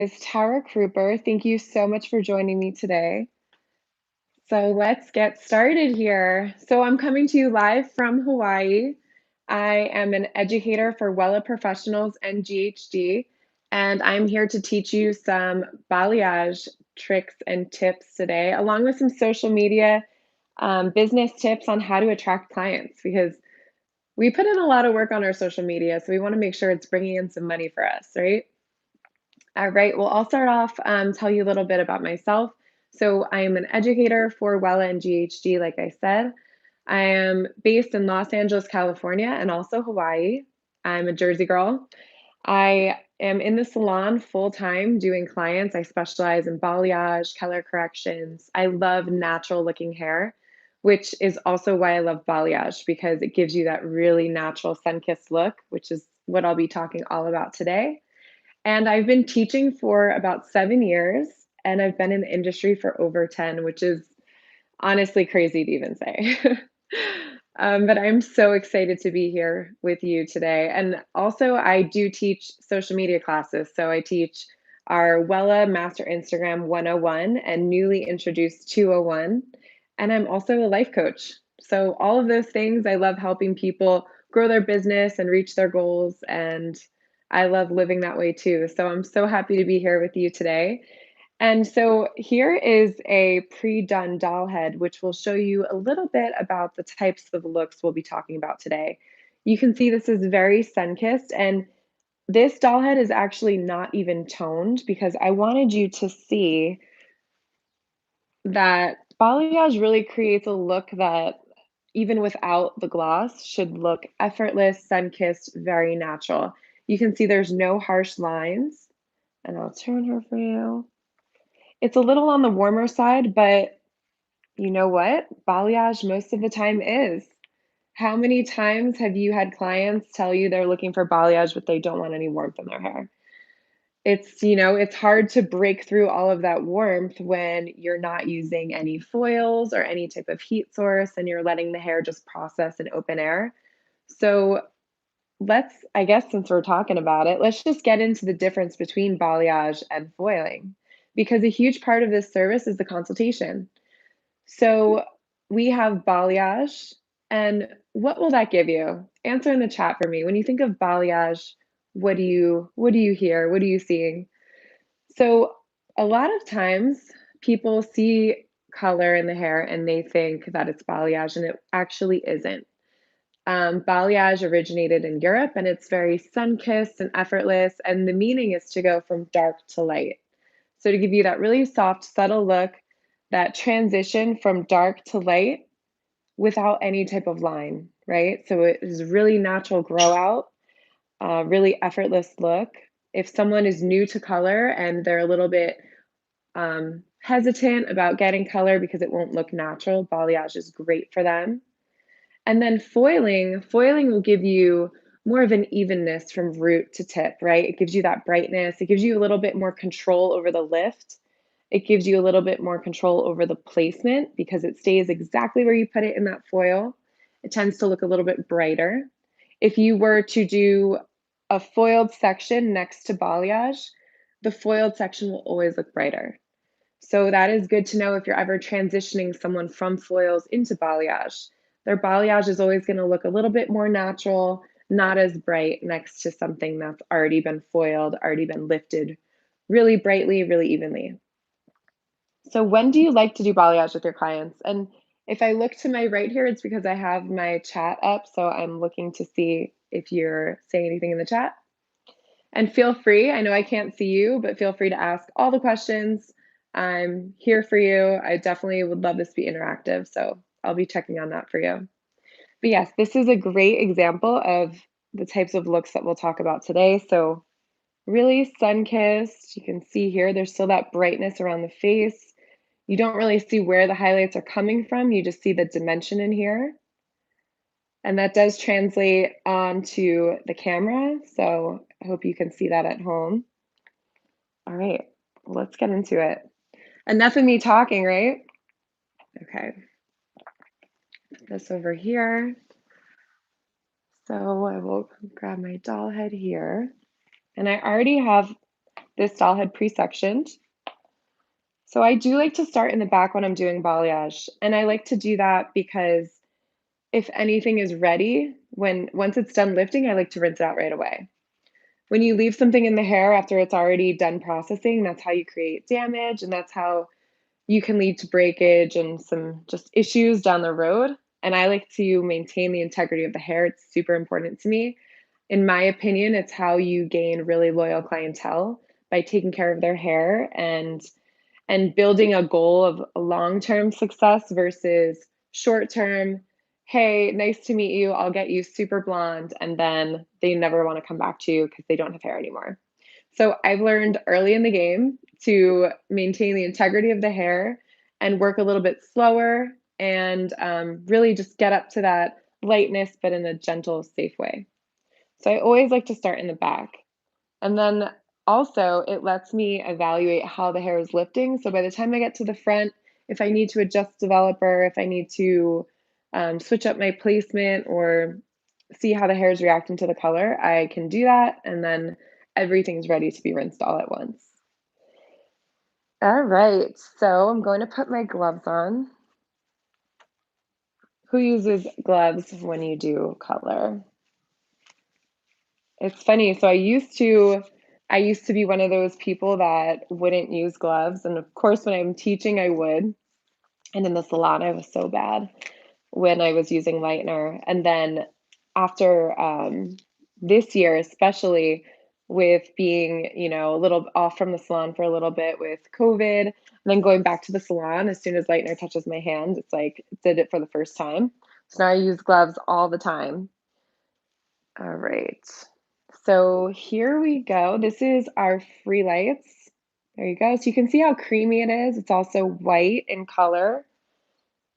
It's Tarra Kruper. Thank you so much for joining me today. So let's get started here. So I'm coming to you live from Hawaii. I am an educator for Wella professionals and GHD, and I'm here to teach you some balayage tricks and tips today, along with some social media business tips on how to attract clients because we put in a lot of work on our social media, so we want to make sure it's bringing in some money for us, right? All right, well, I'll start off, tell you a little bit about myself. So, I am an educator for Wella and GHD, like I said. I am based in Los Angeles, California, and also Hawaii. I'm a Jersey girl. I am in the salon full time doing clients. I specialize in balayage, color corrections. I love natural looking hair, which is also why I love balayage because it gives you that really natural sun kissed look, which is what I'll be talking all about today. And I've been teaching for about 7 years, and I've been in the industry for over 10, which is honestly crazy to even say. But I'm so excited to be here with you today. And also, I do teach social media classes. So I teach our Wella Master Instagram 101 and newly introduced 201. And I'm also a life coach. So, all of those things, I love helping people grow their business and reach their goals. And I love living that way too. So, I'm so happy to be here with you today. And so here is a pre-done doll head, which will show you a little bit about the types of looks we'll be talking about today. You can see this is very sun-kissed, and this doll head is actually not even toned because I wanted you to see that balayage really creates a look that even without the gloss should look effortless, sun-kissed, very natural. You can see there's no harsh lines, and I'll turn her for you. It's a little on the warmer side, but you know what? Balayage most of the time is. How many times have you had clients tell you they're looking for balayage, but they don't want any warmth in their hair? It's hard to break through all of that warmth when you're not using any foils or any type of heat source and you're letting the hair just process in open air. So I guess since we're talking about it, let's just get into the difference between balayage and foiling because a huge part of this service is the consultation. So we have balayage, and what will that give you? Answer in the chat for me. When you think of balayage, what do you hear? What are you seeing? So a lot of times people see color in the hair and they think that it's balayage, and it actually isn't. Balayage originated in Europe and it's very sun kissed and effortless, and the meaning is to go from dark to light. So, to give you that really soft, subtle look, that transition from dark to light without any type of line, right? So, it is really natural grow out, really effortless look. If someone is new to color and they're a little bit hesitant about getting color because it won't look natural, balayage is great for them. And then foiling will give you more of an evenness from root to tip, right? It gives you that brightness. It gives you a little bit more control over the lift. It gives you a little bit more control over the placement because it stays exactly where you put it in that foil. It tends to look a little bit brighter. If you were to do a foiled section next to balayage, the foiled section will always look brighter. So that is good to know if you're ever transitioning someone from foils into balayage. Their balayage is always going to look a little bit more natural, not as bright next to something that's already been foiled, already been lifted really brightly, really evenly. So when do you like to do balayage with your clients? And if I look to my right here, it's because I have my chat up. So I'm looking to see if you're saying anything in the chat. And feel free, I know I can't see you, but feel free to ask all the questions. I'm here for you. I definitely would love this to be interactive, so I'll be checking on that for you. But yes, this is a great example of the types of looks that we'll talk about today. So really sun-kissed. You can see here there's still that brightness around the face. You don't really see where the highlights are coming from. You just see the dimension in here. And that does translate onto the camera. So I hope you can see that at home. All right, let's get into it. Enough of me talking, right? Okay, put this over here. So I will grab my doll head here. And I already have This style had pre-sectioned. So I do like to start in the back when I'm doing balayage, and I like to do that because if anything is ready, once it's done lifting, I like to rinse it out right away. When you leave something in the hair after it's already done processing, that's how you create damage, and that's how you can lead to breakage and some just issues down the road. And I like to maintain the integrity of the hair. It's super important to me. In my opinion, it's how you gain really loyal clientele by taking care of their hair and building a goal of long-term success versus short-term, "Hey, nice to meet you. I'll get you super blonde," and then they never wanna come back to you because they don't have hair anymore. So I've learned early in the game to maintain the integrity of the hair and work a little bit slower and, really just get up to that lightness, but in a gentle, safe way. So I always like to start in the back. And then also, it lets me evaluate how the hair is lifting. So by the time I get to the front, if I need to adjust developer, if I need to switch up my placement or see how the hair is reacting to the color, I can do that. And then everything's ready to be rinsed all at once. All right, so I'm going to put my gloves on. Who uses gloves when you do color? It's funny, so I used to be one of those people that wouldn't use gloves, and of course, when I'm teaching, I would, and in the salon, I was so bad when I was using lightener, and then after, this year, especially with being, a little off from the salon for a little bit with COVID, and then going back to the salon, as soon as lightener touches my hand, it's like, did it for the first time. So now I use gloves all the time. All right. So here we go. This is our free lights. There you go. So you can see how creamy it is. It's also white in color.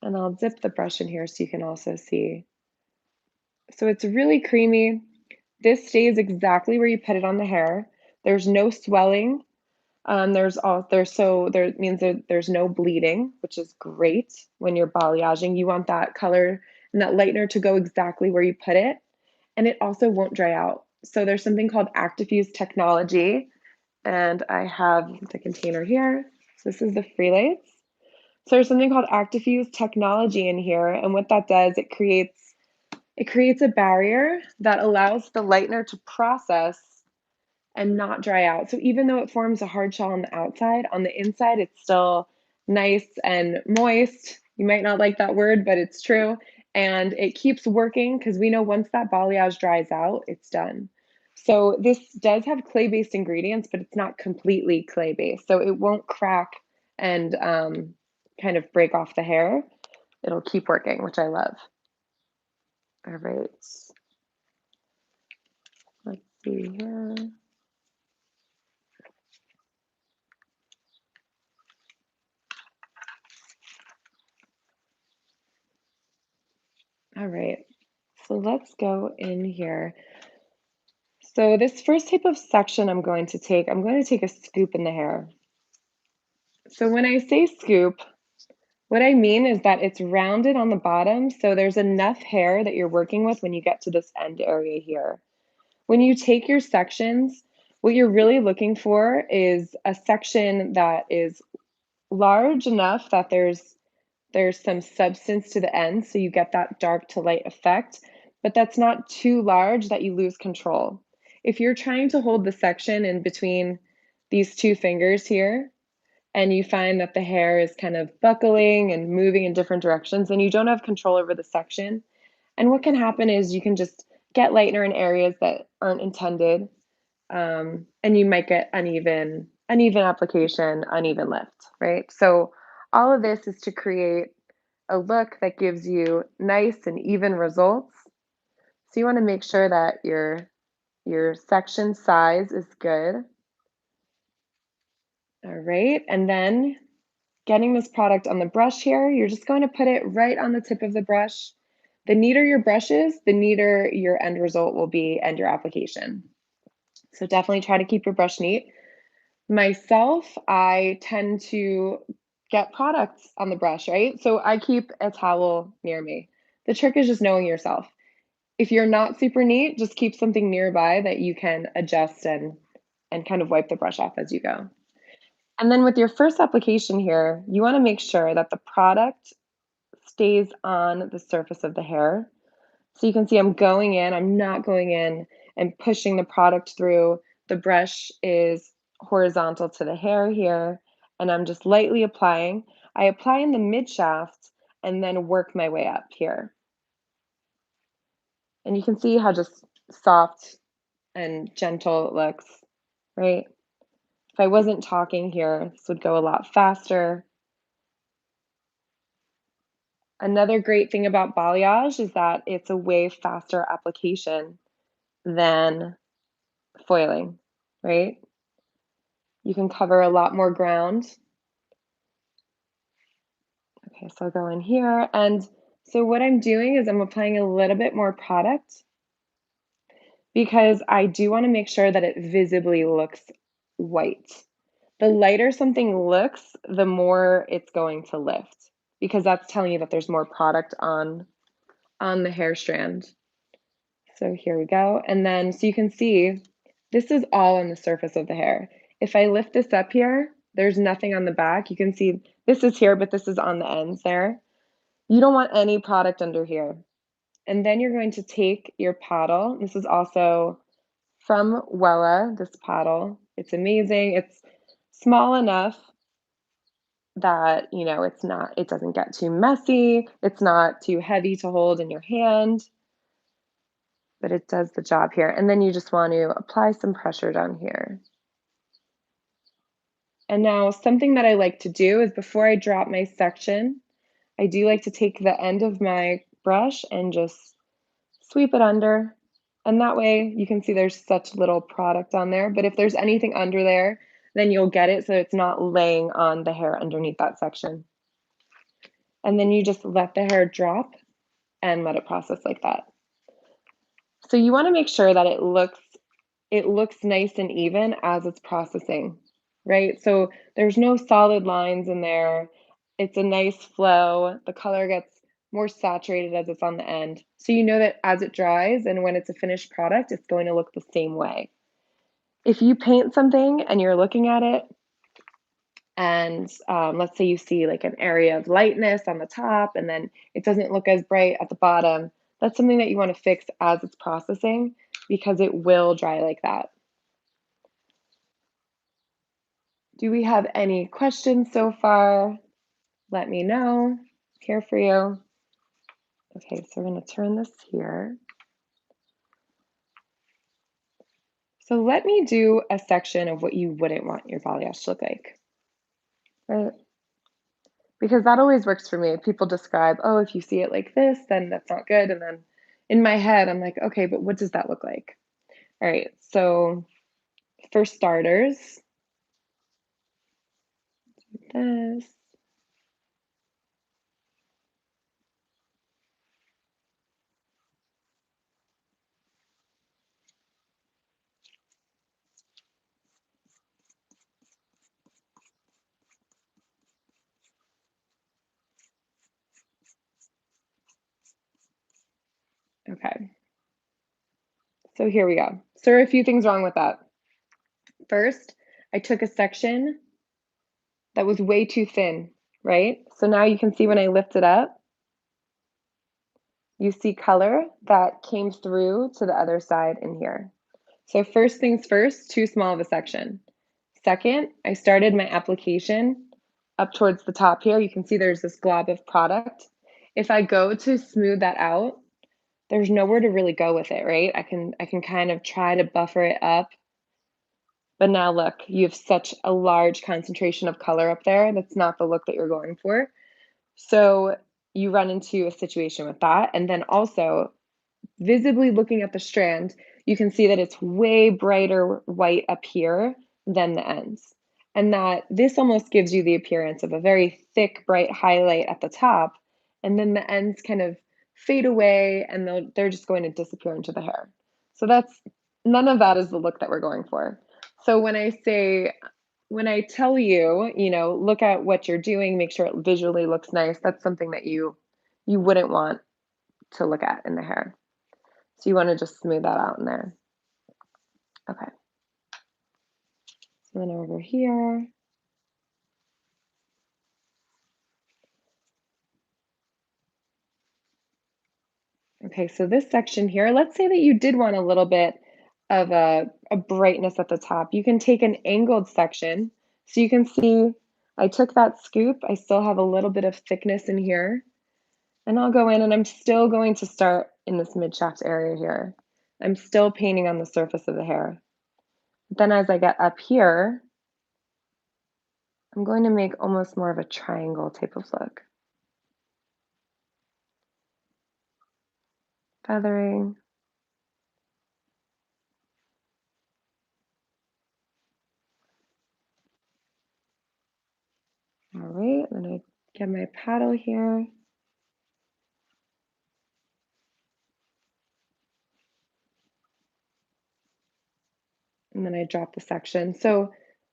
And I'll dip the brush in here so you can also see. So it's really creamy. This stays exactly where you put it on the hair. There's no swelling. There means that there's no bleeding, which is great when you're balayaging. You want that color and that lightener to go exactly where you put it, and it also won't dry out. So there's something called Activefuse Technology, and I have the container here. So this is the free lights. So there's something called Activefuse Technology in here, and what that does, it creates a barrier that allows the lightener to process and not dry out. So even though it forms a hard shell on the inside, it's still nice and moist. You might not like that word, but it's true. And it keeps working because we know once that balayage dries out, it's done. So this does have clay-based ingredients, but it's not completely clay-based. So it won't crack and kind of break off the hair. It'll keep working, which I love. All right. Let's see here. All right. So let's go in here. So this first type of section I'm going to take a scoop in the hair. So when I say scoop, what I mean is that it's rounded on the bottom, so there's enough hair that you're working with when you get to this end area here. When you take your sections, what you're really looking for is a section that is large enough that there's some substance to the end, so you get that dark to light effect, but that's not too large that you lose control. If you're trying to hold the section in between these two fingers here, and you find that the hair is kind of buckling and moving in different directions, then you don't have control over the section. And what can happen is you can just get lightener in areas that aren't intended, and you might get uneven application, uneven lift, right? So all of this is to create a look that gives you nice and even results. So you want to make sure that your section size is good. All right, and then getting this product on the brush here, you're just going to put it right on the tip of the brush. The neater your brush is, the neater your end result will be and your application. So definitely try to keep your brush neat. Myself, I tend to get products on the brush, right? So I keep a towel near me. The trick is just knowing yourself. If you're not super neat, just keep something nearby that you can adjust and kind of wipe the brush off as you go. And then with your first application here, you wanna make sure that the product stays on the surface of the hair. So you can see I'm not going in and pushing the product through. The brush is horizontal to the hair here, and I'm just lightly applying. I apply in the mid shaft and then work my way up here. And you can see how just soft and gentle it looks, right? If I wasn't talking here, this would go a lot faster. Another great thing about balayage is that it's a way faster application than foiling, right? You can cover a lot more ground. Okay, so I'll go in here. And so what I'm doing is I'm applying a little bit more product because I do want to make sure that it visibly looks white. The lighter something looks, the more it's going to lift because that's telling you that there's more product on the hair strand. So here we go. And then so you can see this is all on the surface of the hair. If I lift this up here, there's nothing on the back. You can see this is here, but this is on the ends there. You don't want any product under here. And then you're going to take your paddle. This is also from Wella, this paddle. It's amazing. It's small enough that, it doesn't get too messy. It's not too heavy to hold in your hand, but it does the job here. And then you just want to apply some pressure down here. And now something that I like to do is before I drop my section, I do like to take the end of my brush and just sweep it under. And that way you can see there's such little product on there. But if there's anything under there, then you'll get it so it's not laying on the hair underneath that section. And then you just let the hair drop and let it process like that. So you want to make sure that it looks nice and even as it's processing, right? So there's no solid lines in there. It's a nice flow. The color gets more saturated as it's on the end. So you know that as it dries and when it's a finished product, it's going to look the same way. If you paint something and you're looking at it, and let's say you see like an area of lightness on the top and then it doesn't look as bright at the bottom, that's something that you want to fix as it's processing because it will dry like that. Do we have any questions so far? Let me know. Here for you. Okay, so we're going to turn this here. So let me do a section of what you wouldn't want your balayage to look like, right? Because that always works for me. People describe, oh, if you see it like this, then that's not good. And then in my head, I'm like, okay, but what does that look like? All right, so for starters, this. Okay, so here we go. So there are a few things wrong with that. First, I took a section that was way too thin, right? So now you can see when I lift it up, you see color that came through to the other side in here. So first things first, too small of a section. Second, I started my application up towards the top here. You can see there's this glob of product. If I go to smooth that out, there's nowhere to really go with it, right? I can kind of try to buffer it up. But now look, you have such a large concentration of color up there. That's not the look that you're going for. So you run into a situation with that. And then also, visibly looking at the strand, you can see that it's way brighter white up here than the ends. And that this almost gives you the appearance of a very thick, bright highlight at the top. And then the ends kind of fade away and they're just going to disappear into the hair. So none of that is the look that we're going for. So when I tell you, look at what you're doing, make sure it visually looks nice, that's something that you wouldn't want to look at in the hair. So you want to just smooth that out in there. Okay. And then over here. Okay, so this section here, let's say that you did want a little bit of a brightness at the top. You can take an angled section. So you can see I took that scoop. I still have a little bit of thickness in here. And I'll go in and I'm still going to start in this mid-shaft area here. I'm still painting on the surface of the hair. But then as I get up here, I'm going to make almost more of a triangle type of look. Feathering. All right, then I get my paddle here. And then I drop the section. So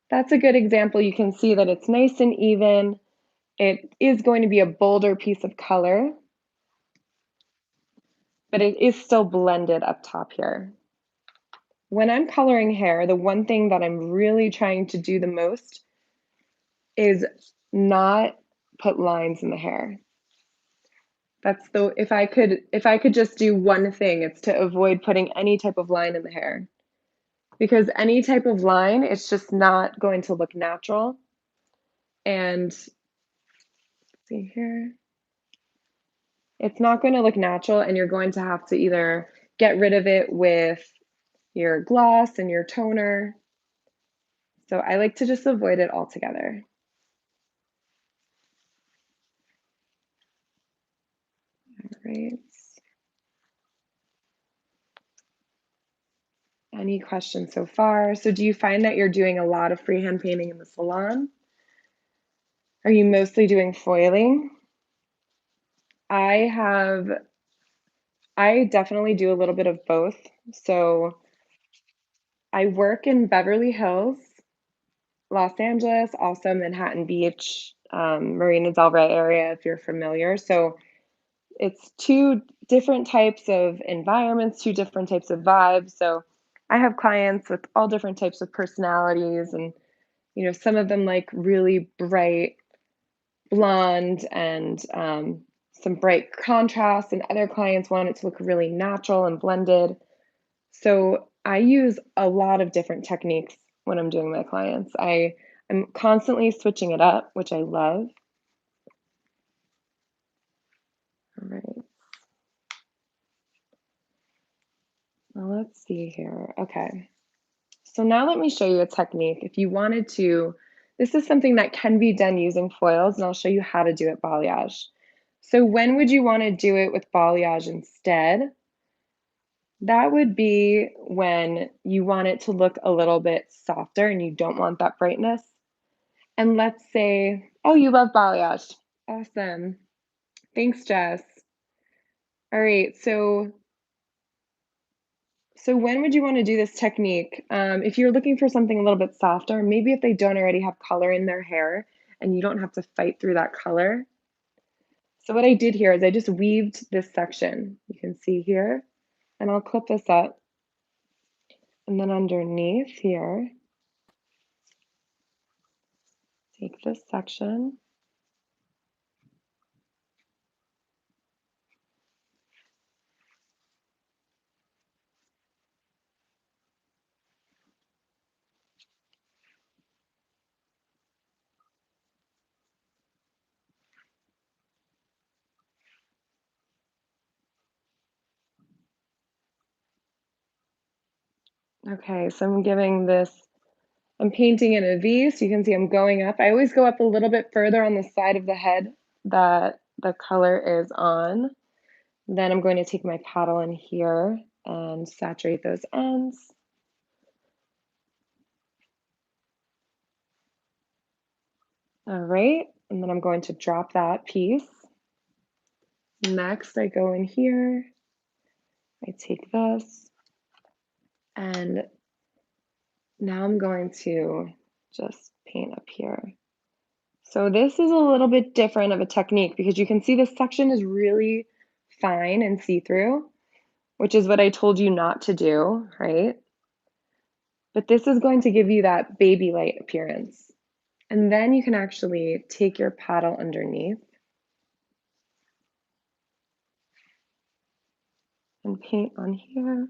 that's a good example. You can see that it's nice and even. It is going to be a bolder piece of color, but it is still blended up top here. When I'm coloring hair, the one thing that I'm really trying to do the most is not put lines in the hair. That's the if I could just do one thing, it's to avoid putting any type of line in the hair. Because any type of line, it's just not going to look natural. And see here. It's not going to look natural, and you're going to have to either get rid of it with your gloss and your toner. So I like to just avoid it altogether. All right. Any questions so far? So do you find that you're doing a lot of freehand painting in the salon? Are you mostly doing foiling? I definitely do a little bit of both. So I work in Beverly Hills, Los Angeles, also Manhattan Beach, Marina Del Rey area, if you're familiar. So it's two different types of environments, two different types of vibes. So I have clients with all different types of personalities, and some of them like really bright blonde and some bright contrast, and other clients want it to look really natural and blended. So I use a lot of different techniques when I'm doing my clients. I'm constantly switching it up, which I love. All right. Well, let's see here. Okay. So now let me show you a technique. If you wanted to, this is something that can be done using foils, and I'll show you how to do it balayage. So when would you want to do it with balayage instead? That would be when you want it to look a little bit softer and you don't want that brightness. And let's say, oh, you love balayage. Awesome. Thanks, Jess. All right, so when would you want to do this technique? If you're looking for something a little bit softer, maybe if they don't already have color in their hair and you don't have to fight through that color. So what I did here is I just weaved this section. You can see here, and I'll clip this up. And then underneath here, take this section. Okay, so I'm painting in a V, so you can see I'm going up. I always go up a little bit further on the side of the head that the color is on. Then I'm going to take my paddle in here and saturate those ends. All right, and then I'm going to drop that piece. Next, I go in here, I take this, and now I'm going to just paint up here. So this is a little bit different of a technique because you can see this section is really fine and see-through, which is what I told you not to do, right? But this is going to give you that baby light appearance. And then you can actually take your paddle underneath and paint on here.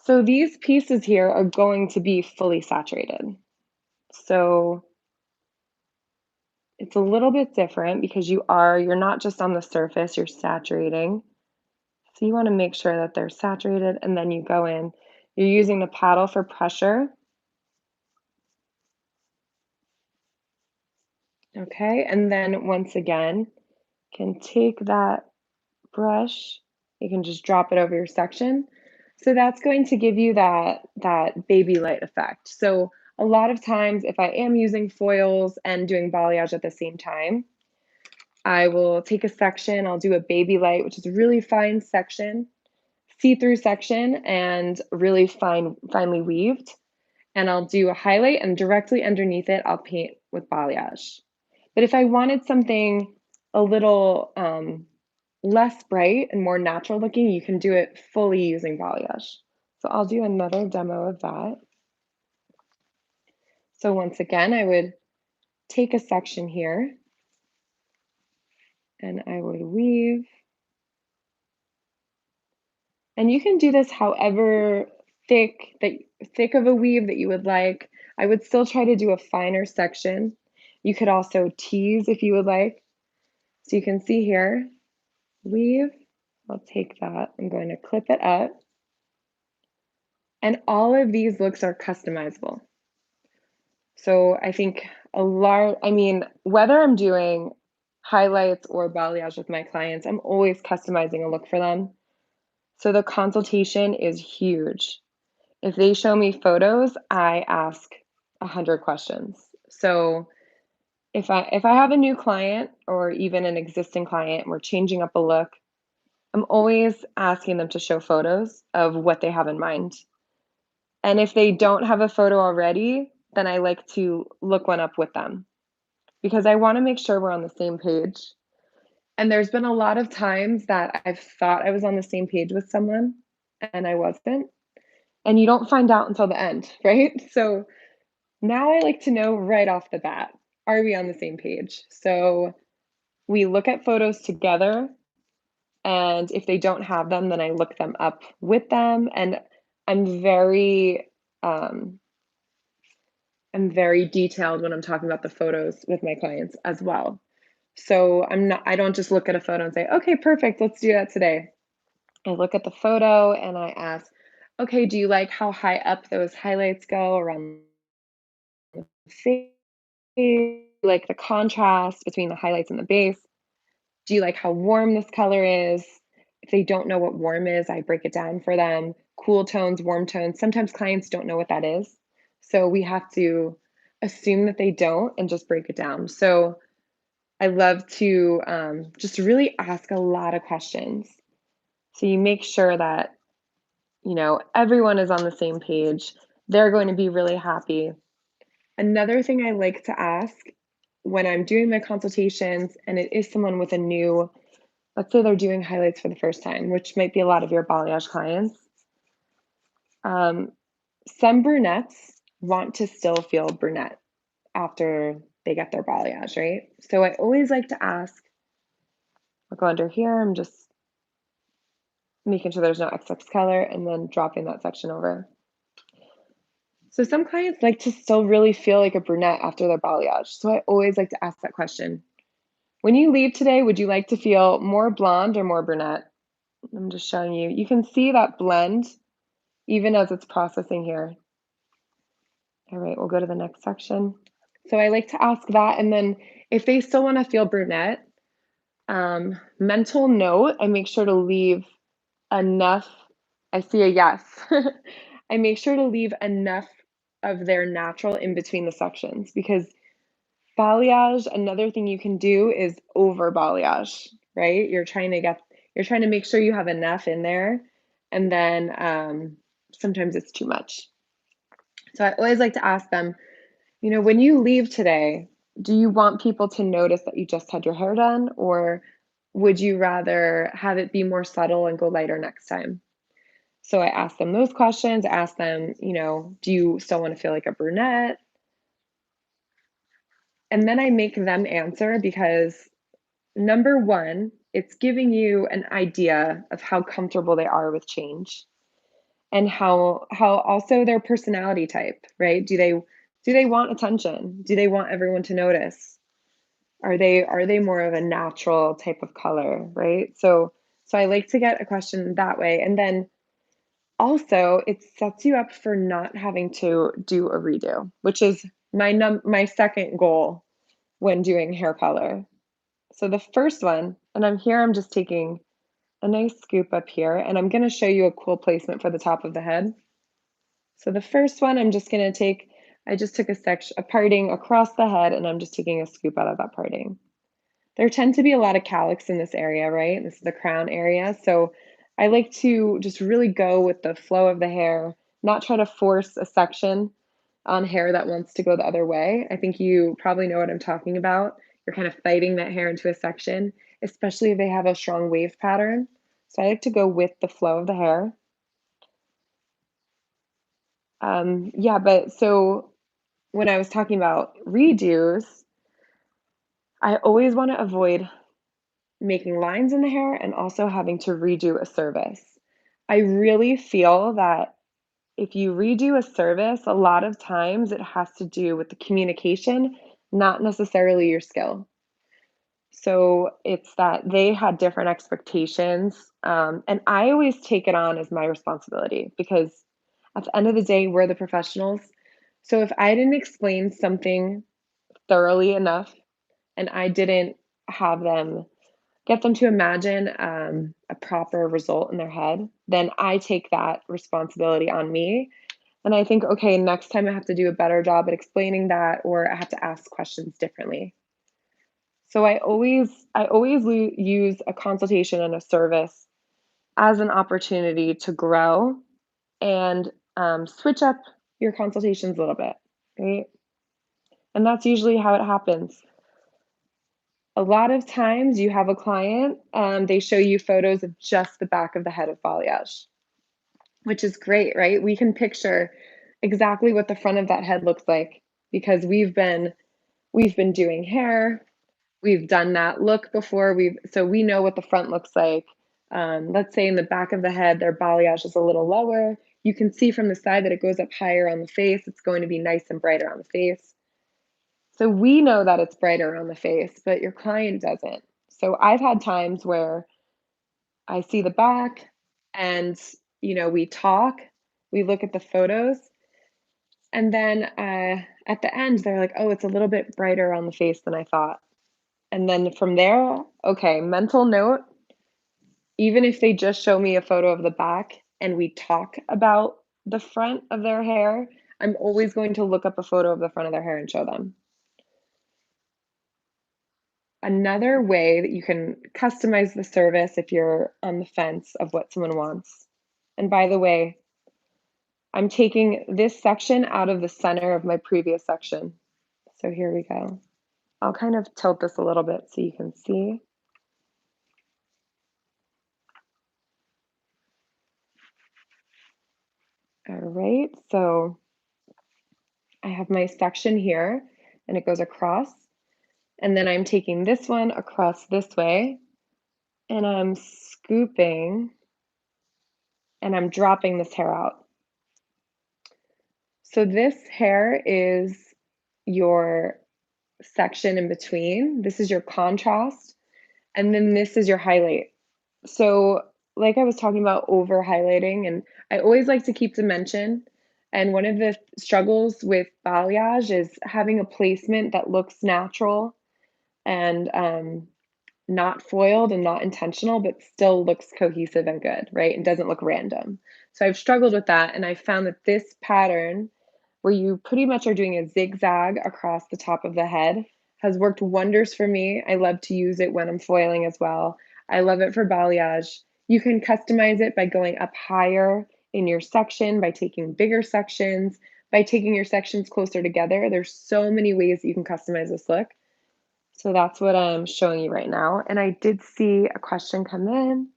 So these pieces here are going to be fully saturated. So it's a little bit different because you're not just on the surface, you're saturating. So you want to make sure that they're saturated, and then you go in. You're using the paddle for pressure. Okay, and then once again, can take that brush, you can just drop it over your section. So that's going to give you that baby light effect. So a lot of times if I am using foils and doing balayage at the same time, I will take a section, I'll do a baby light, which is a really fine section, see-through section, and really finely weaved. And I'll do a highlight, and directly underneath it, I'll paint with balayage. But if I wanted something a little less bright and more natural looking, you can do it fully using balayage. So I'll do another demo of that. So once again, I would take a section here and I would weave. And you can do this however thick of a weave that you would like. I would still try to do a finer section. You could also tease if you would like. So you can see here, weave. I'll take that. I'm going to clip it up. And all of these looks are customizable. So I think whether I'm doing highlights or balayage with my clients, I'm always customizing a look for them. So the consultation is huge. If they show me photos, I ask 100 questions. So if I have a new client or even an existing client, we're changing up a look, I'm always asking them to show photos of what they have in mind. And if they don't have a photo already, then I like to look one up with them because I want to make sure we're on the same page. And there's been a lot of times that I've thought I was on the same page with someone and I wasn't. And you don't find out until the end, right? So now I like to know right off the bat, are we on the same page? So we look at photos together, and if they don't have them, then I look them up with them. And I'm very um, I'm very detailed when I'm talking about the photos with my clients as well. So I don't just look at a photo and say, okay, perfect, let's do that today. I look at the photo and I ask, okay, do you like how high up those highlights go around the face? Do you like the contrast between the highlights and the base? Do you like how warm this color is? If they don't know what warm is, I break it down for them. Cool tones, warm tones. Sometimes clients don't know what that is. So we have to assume that they don't and just break it down. So I love to just really ask a lot of questions. So you make sure that, everyone is on the same page. They're going to be really happy. Another thing I like to ask when I'm doing my consultations, and it is someone with a new, let's say they're doing highlights for the first time, which might be a lot of your balayage clients. Some brunettes want to still feel brunette after they get their balayage, right? So I always like to ask, I'll go under here, I'm just making sure there's no excess color and then dropping that section over. So some clients like to still really feel like a brunette after their balayage. So I always like to ask that question. When you leave today, would you like to feel more blonde or more brunette? I'm just showing you. You can see that blend even as it's processing here. All right, we'll go to the next section. So I like to ask that. And then if they still want to feel brunette, mental note, I make sure to leave enough. I see a yes. I make sure to leave enough of their natural in between the sections because balayage, another thing you can do is over balayage, right? You're trying to make sure you have enough in there, and then sometimes it's too much. So I always like to ask them, when you leave today, do you want people to notice that you just had your hair done, or would you rather have it be more subtle and go lighter next time? So I ask them those questions, ask them, do you still want to feel like a brunette? And then I make them answer because number one, it's giving you an idea of how comfortable they are with change and how also their personality type, right? Do they want attention? Do they want everyone to notice? Are they more of a natural type of color, right? So I like to get a question that way. And then also it sets you up for not having to do a redo, which is my second goal when doing hair color. So the first one, and I'm just taking a nice scoop up here, and I'm going to show you a cool placement for the top of the head. So the first one, I just took a parting across the head, and I'm just taking a scoop out of that parting. There tend to be a lot of calyx in this area, right? This is the crown area. So I like to just really go with the flow of the hair, not try to force a section on hair that wants to go the other way. I think you probably know what I'm talking about. You're kind of fighting that hair into a section, especially if they have a strong wave pattern. So I like to go with the flow of the hair. Yeah, but so when I was talking about redos, I always want to avoid making lines in the hair and also having to redo a service. I really feel that if you redo a service, a lot of times it has to do with the communication, not necessarily your skill. So it's that they had different expectations. And I always take it on as my responsibility because at the end of the day, we're the professionals. So if I didn't explain something thoroughly enough and I didn't have them get them to imagine a proper result in their head, then I take that responsibility on me. And I think, okay, next time I have to do a better job at explaining that, or I have to ask questions differently. So I always use a consultation and a service as an opportunity to grow and switch up your consultations a little bit, right? And that's usually how it happens. A lot of times you have a client, they show you photos of just the back of the head of balayage, which is great, right? We can picture exactly what the front of that head looks like because we've been doing hair, we've done that look before, so we know what the front looks like. Let's say in the back of the head, their balayage is a little lower. You can see from the side that it goes up higher on the face. It's going to be nice and brighter on the face. So we know that it's brighter on the face, but your client doesn't. So I've had times where I see the back and, we talk, we look at the photos, and then at the end, they're like, oh, it's a little bit brighter on the face than I thought. And then from there, okay, mental note, even if they just show me a photo of the back and we talk about the front of their hair, I'm always going to look up a photo of the front of their hair and show them. Another way that you can customize the service if you're on the fence of what someone wants. And by the way, I'm taking this section out of the center of my previous section. So here we go. I'll kind of tilt this a little bit so you can see. All right, so I have my section here and it goes across. And then I'm taking this one across this way and I'm scooping and I'm dropping this hair out. So this hair is your section in between. This is your contrast, and then this is your highlight. So, like I was talking about over highlighting, and I always like to keep dimension. And one of the struggles with balayage is having a placement that looks natural and not foiled and not intentional, but still looks cohesive and good, right? And doesn't look random. So I've struggled with that, and I found that this pattern where you pretty much are doing a zigzag across the top of the head has worked wonders for me. I love to use it when I'm foiling as well. I love it for balayage. You can customize it by going up higher in your section, by taking bigger sections, by taking your sections closer together. There's so many ways that you can customize this look. So that's what I'm showing you right now. And I did see a question come in.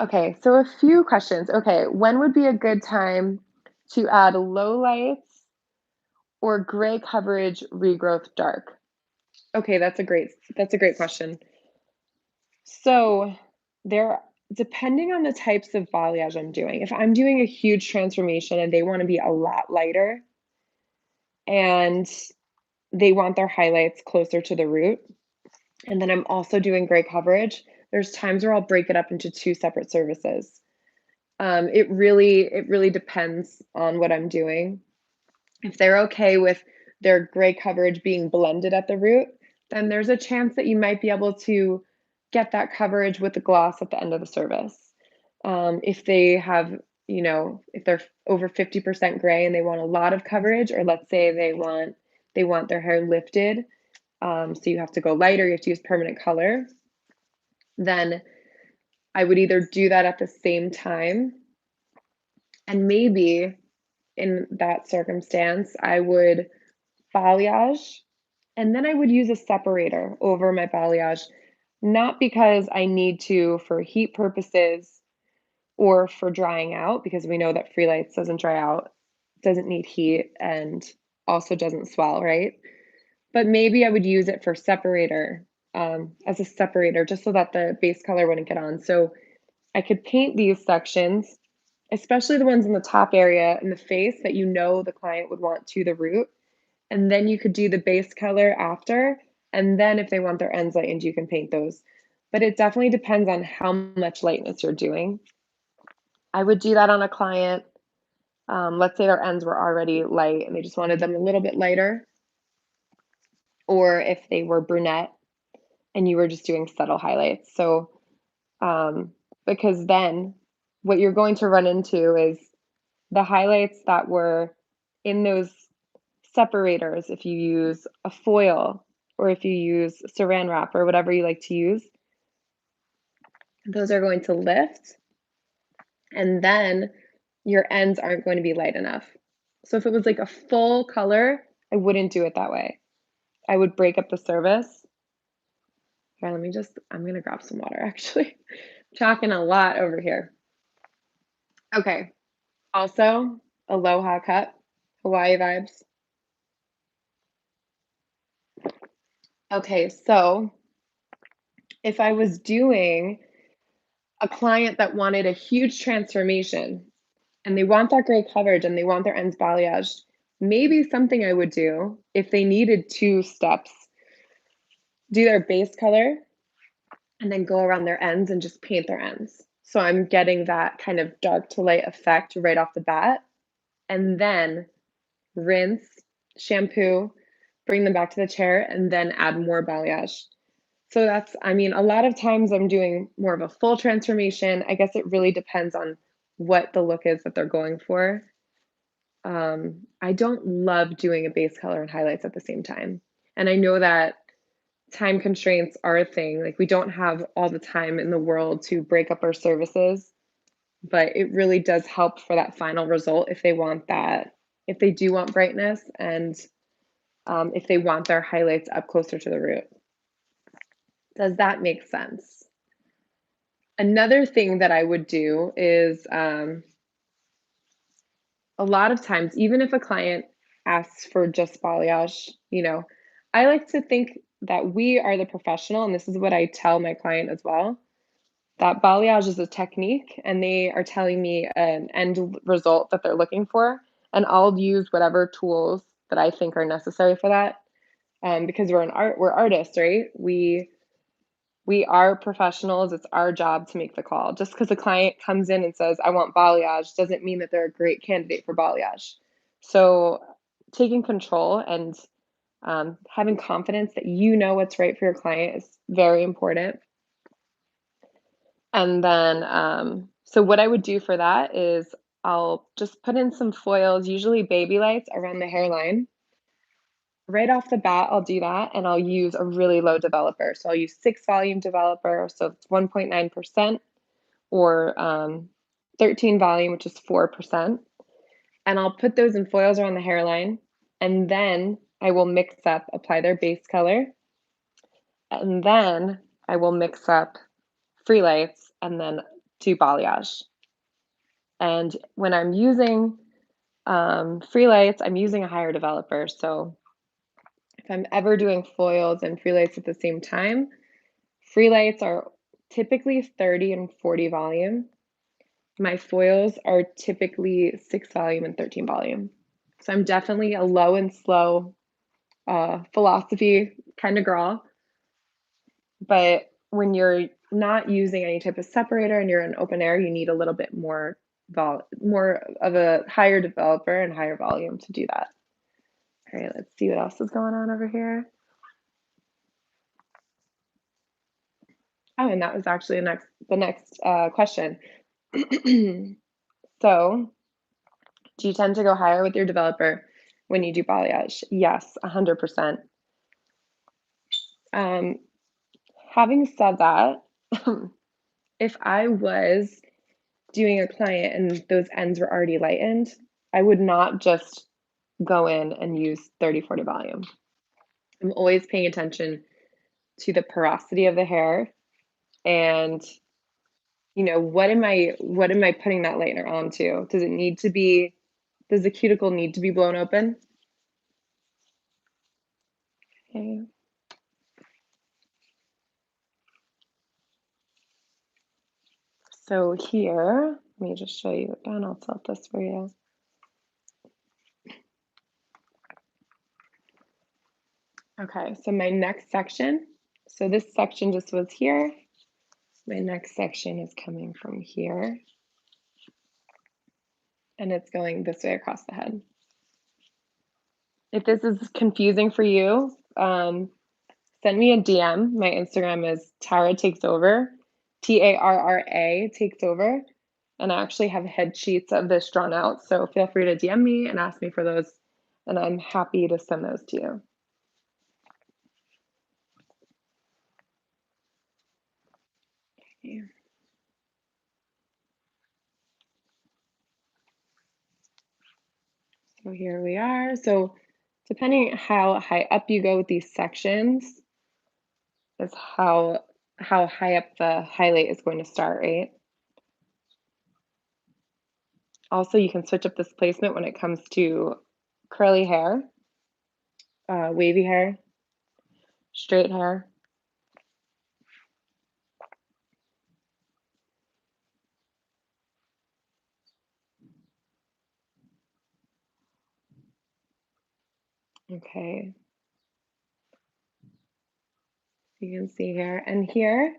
Okay, so a few questions. Okay, when would be a good time to add low lights or gray coverage regrowth dark? Okay, that's a great question. So there depending on the types of balayage I'm doing, if I'm doing a huge transformation and they want to be a lot lighter and they want their highlights closer to the root, and then I'm also doing gray coverage, there's times where I'll break it up into two separate services. It really depends on what I'm doing. If they're okay with their gray coverage being blended at the root, then there's a chance that you might be able to get that coverage with the gloss at the end of the service. If they have, if they're over 50% gray and they want a lot of coverage, or let's say they want their hair lifted, so you have to go lighter, you have to use permanent color, then I would either do that at the same time, and maybe in that circumstance, I would balayage, and then I would use a separator over my balayage, not because I need to for heat purposes or for drying out, because we know that free lights doesn't dry out, doesn't need heat, and also doesn't swell, right? But maybe I would use it for separator, as a separator, just so that the base color wouldn't get on. So I could paint these sections, especially the ones in the top area in the face that the client would want to the root, and then you could do the base color after, and then if they want their ends lightened, you can paint those. But it definitely depends on how much lightness you're doing. I would do that on a client, let's say their ends were already light and they just wanted them a little bit lighter, or if they were brunette and you were just doing subtle highlights. So, because then what you're going to run into is the highlights that were in those separators, if you use a foil or if you use saran wrap or whatever you like to use, those are going to lift, and then your ends aren't going to be light enough. So if it was like a full color, I wouldn't do it that way. I would break up the service. Here, I'm gonna grab some water actually. Talking a lot over here. Okay. Also, aloha cut, Hawaii vibes. Okay, so if I was doing a client that wanted a huge transformation and they want that gray coverage and they want their ends balayaged, maybe something I would do if they needed two steps, do their base color and then go around their ends and just paint their ends. So I'm getting that kind of dark to light effect right off the bat. And then rinse, shampoo, bring them back to the chair, and then add more balayage. So a lot of times I'm doing more of a full transformation. I guess it really depends on what the look is that they're going for. I don't love doing a base color and highlights at the same time. And I know that time constraints are a thing. Like, we don't have all the time in the world to break up our services, but it really does help for that final result if they want that, if they do want brightness, and if they want their highlights up closer to the root. Does that make sense? Another thing that I would do is a lot of times, even if a client asks for just balayage, I like to think that we are the professional, and this is what I tell my client as well, that balayage is a technique and they are telling me an end result that they're looking for. And I'll use whatever tools that I think are necessary for that. Because we're artists, right? We are professionals. It's our job to make the call. Just because a client comes in and says, I want balayage, doesn't mean that they're a great candidate for balayage. So taking control and having confidence that you know what's right for your client is very important. And then, so what I would do for that is I'll just put in some foils, usually baby lights, around the hairline. Right off the bat, I'll do that, and I'll use a really low developer. So I'll use 6 volume developer, so it's 1.9%, or 13 volume, which is 4%. And I'll put those in foils around the hairline, and then I will apply their base color, and then I will mix up free lights, and then to balayage. And when I'm using free lights, I'm using a higher developer. So if I'm ever doing foils and free lights at the same time, free lights are typically 30 and 40 volume. My foils are typically 6 volume and 13 volume. So I'm definitely a low and slow philosophy kind of girl. But when you're not using any type of separator and you're in open air, you need a little bit more more of a higher developer and higher volume to do that. All right, let's see what else is going on over here. Oh, and that was actually the next question. So, do you tend to go higher with your developer when you do balayage? Yes, 100%. Having said that, if I was doing a client and those ends were already lightened, I would not just go in and use 30, 40 volume. I'm always paying attention to the porosity of the hair and what am I putting that lightener onto? Does the cuticle need to be blown open? Okay. So here, let me just show you again. I'll tilt this for you. Okay, so my next section, so this section just was here. My next section is coming from here, and it's going this way across the head. If this is confusing for you, send me a DM. My Instagram is Tarra Takes Over, Tarra Takes Over, and I actually have head sheets of this drawn out. So feel free to DM me and ask me for those, and I'm happy to send those to you. Okay. So here we are. So depending how high up you go with these sections is how high up the highlight is going to start, right? Also, you can switch up this placement when it comes to curly hair, wavy hair, straight hair. Okay, you can see here and here.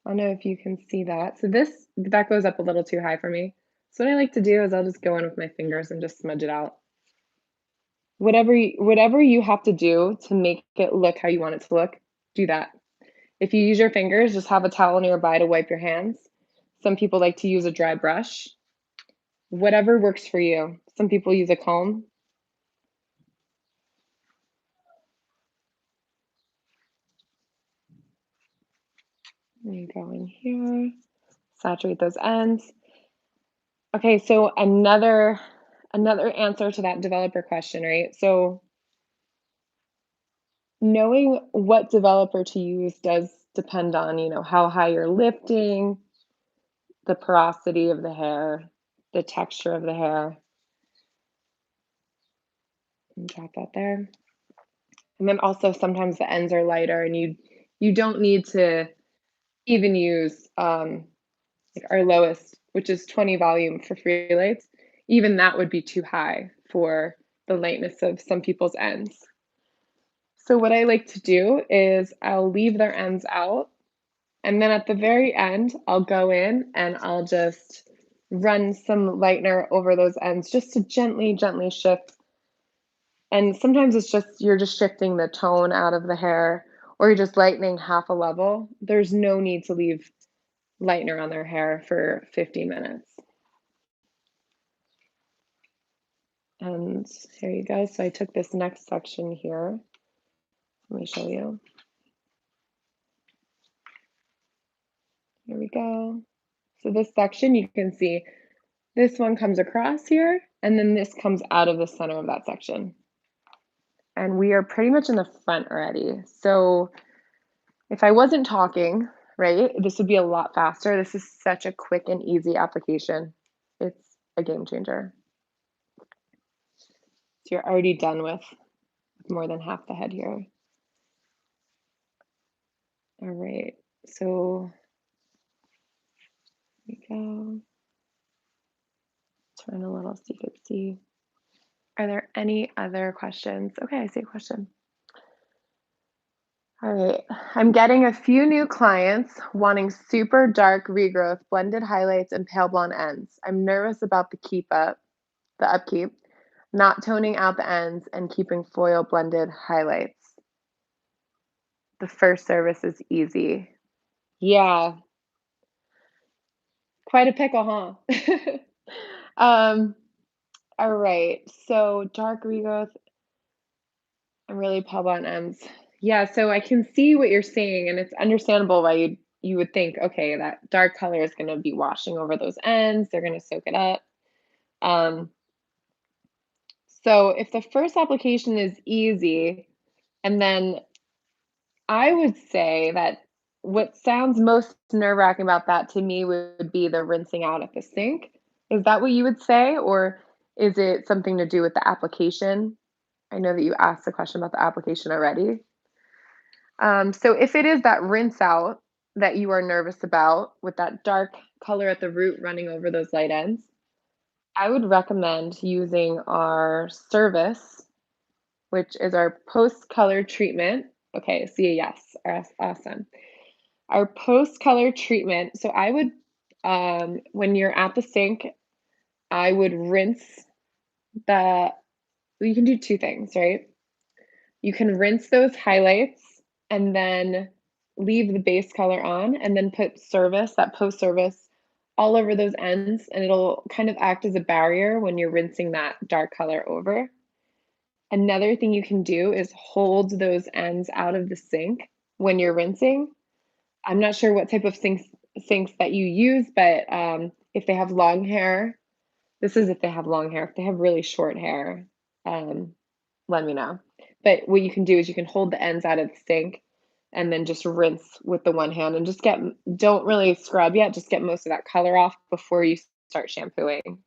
I don't know if you can see that. So that goes up a little too high for me. So what I like to do is I'll just go in with my fingers and just smudge it out. Whatever you have to do to make it look how you want it to look, do that. If you use your fingers, just have a towel nearby to wipe your hands. Some people like to use a dry brush. Whatever works for you. Some people use a comb. You go in here, saturate those ends. Okay, so another answer to that developer question, right? So knowing what developer to use does depend on, how high you're lifting, the porosity of the hair, the texture of the hair. And drop that there. And then also sometimes the ends are lighter and you don't need to even use like our lowest, which is 20 volume for free lights. Even that would be too high for the lightness of some people's ends. So what I like to do is I'll leave their ends out, and then at the very end, I'll go in and I'll just run some lightener over those ends just to gently, gently shift. And sometimes it's just you're just shifting the tone out of the hair or you're just lightening half a level. There's no need to leave lightener on their hair for 15 minutes. And here you go. So I took this next section here. Let me show you. Here we go. So this section, you can see this one comes across here, and then this comes out of the center of that section. And we are pretty much in the front already. So if I wasn't talking, right? This would be a lot faster. This is such a quick and easy application. It's a game changer. So you're already done with more than half the head here. All right, so here we go. Turn a little so you can see. Are there any other questions? Okay, I see a question. All right, I'm getting a few new clients wanting super dark regrowth, blended highlights, and pale blonde ends. I'm nervous about the upkeep, not toning out the ends, and keeping foil blended highlights. The first service is easy. Yeah, quite a pickle, huh? um, all right, so dark regrowth and really pale blonde ends. Yeah, so I can see what you're saying, and it's understandable why you would think, okay, that dark color is going to be washing over those ends. They're going to soak it up. Um, so if the first application is easy, and then I would say that what sounds most nerve-wracking about that to me would be the rinsing out at the sink. Is that what you would say, or is it something to do with the application? I know that you asked the question about the application already. So if it is that rinse out that you are nervous about with that dark color at the root running over those light ends, I would recommend using our service, which is our post color treatment. Okay, see a yes. Awesome. Our post color treatment. So I would, when you're at the sink, I would rinse the, you can do two things, right? You can rinse those highlights and then leave the base color on and then put service, that post service, all over those ends, and it'll kind of act as a barrier when you're rinsing that dark color over. Another thing you can do is hold those ends out of the sink when you're rinsing. I'm not sure what type of sinks that you use, but if they have long hair, this is if they have long hair. If they have really short hair, um, let me know. But what you can do is you can hold the ends out of the sink and then just rinse with the one hand and just don't really scrub yet, just get most of that color off before you start shampooing.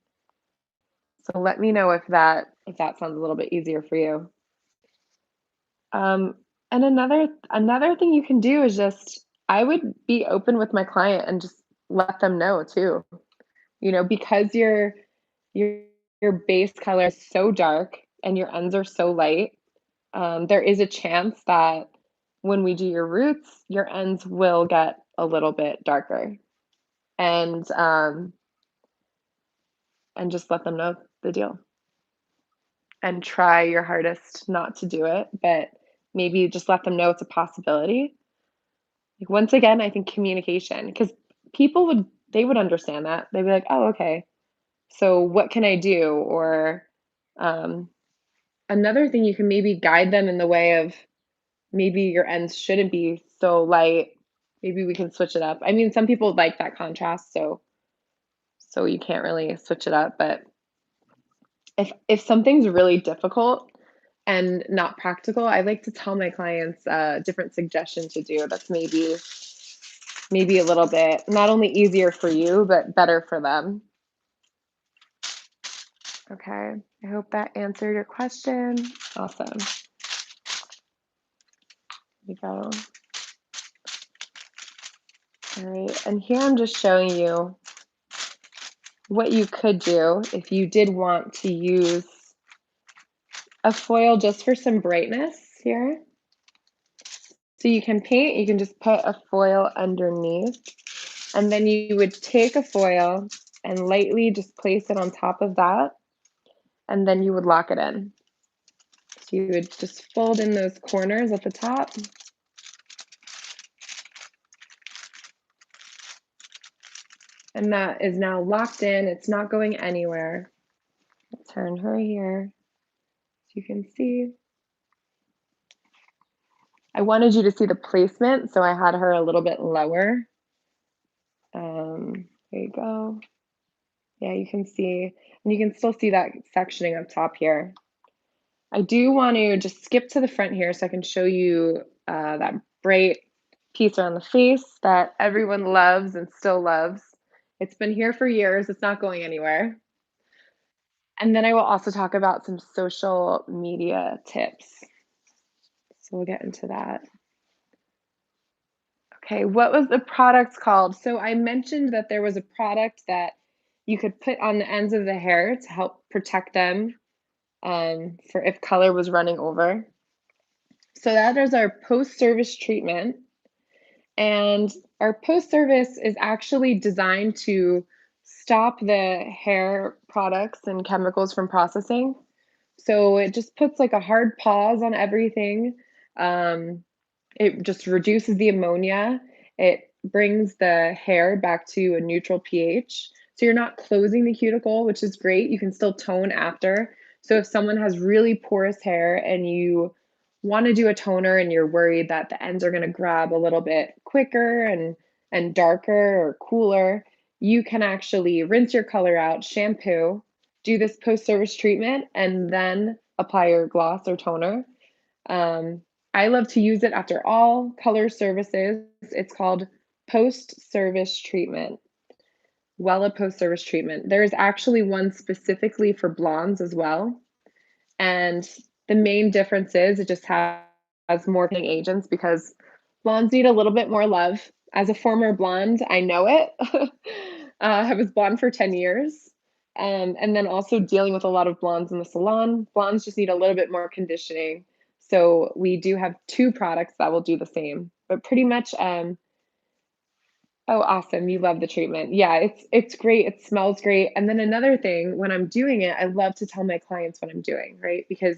So let me know if that sounds a little bit easier for you. And another thing you can do is just I would be open with my client and just let them know too. Because your your base color is so dark and your ends are so light, there is a chance that when we do your roots, your ends will get a little bit darker. And just let them know the deal. And try your hardest not to do it, but maybe just let them know it's a possibility. Like, once again, I think communication, because they would understand that. They'd be like, "Oh, okay. So what can I do?" Or, um, another thing, you can maybe guide them in the way of maybe your ends shouldn't be so light. Maybe we can switch it up. I mean, some people like that contrast, so you can't really switch it up, but if something's really difficult and not practical, I like to tell my clients a different suggestion to do that's maybe a little bit not only easier for you, but better for them. Okay, I hope that answered your question. Awesome. Here we go. All right, and here I'm just showing you what you could do if you did want to use a foil just for some brightness here. So you can paint, you can just put a foil underneath, and then you would take a foil and lightly just place it on top of that, and then you would lock it in. So you would just fold in those corners at the top. And that is now locked in. It's not going anywhere. I'll turn her here so you can see. I wanted you to see the placement, so I had her a little bit lower. There you go. Yeah, you can see, and you can still see that sectioning up top here. I do want to just skip to the front here so I can show you that bright piece around the face that everyone loves and still loves. It's been here for years, it's not going anywhere. And then I will also talk about some social media tips. So we'll get into that. Okay, what was the product called? So I mentioned that there was a product that you could put on the ends of the hair to help protect them for if color was running over. So that is our post-service treatment. And our post-service is actually designed to stop the hair products and chemicals from processing. So it just puts like a hard pause on everything. Um, it just reduces the ammonia. It brings the hair back to a neutral pH. So you're not closing the cuticle, which is great. You can still tone after. So if someone has really porous hair and you want to do a toner and you're worried that the ends are going to grab a little bit quicker and darker or cooler, you can actually rinse your color out, shampoo, do this post-service treatment, and then apply your gloss or toner. Um, I love to use it after all color services. It's called post-service treatment, Wella post-service treatment. There's actually one specifically for blondes as well. And the main difference is it just has more cleaning agents because blondes need a little bit more love. As a former blonde, I know it. I was blonde for 10 years. And then also dealing with a lot of blondes in the salon. Blondes just need a little bit more conditioning. So we do have two products that will do the same. But pretty much, oh, awesome! You love the treatment. Yeah, it's great. It smells great. And then another thing, when I'm doing it, I love to tell my clients what I'm doing, right? Because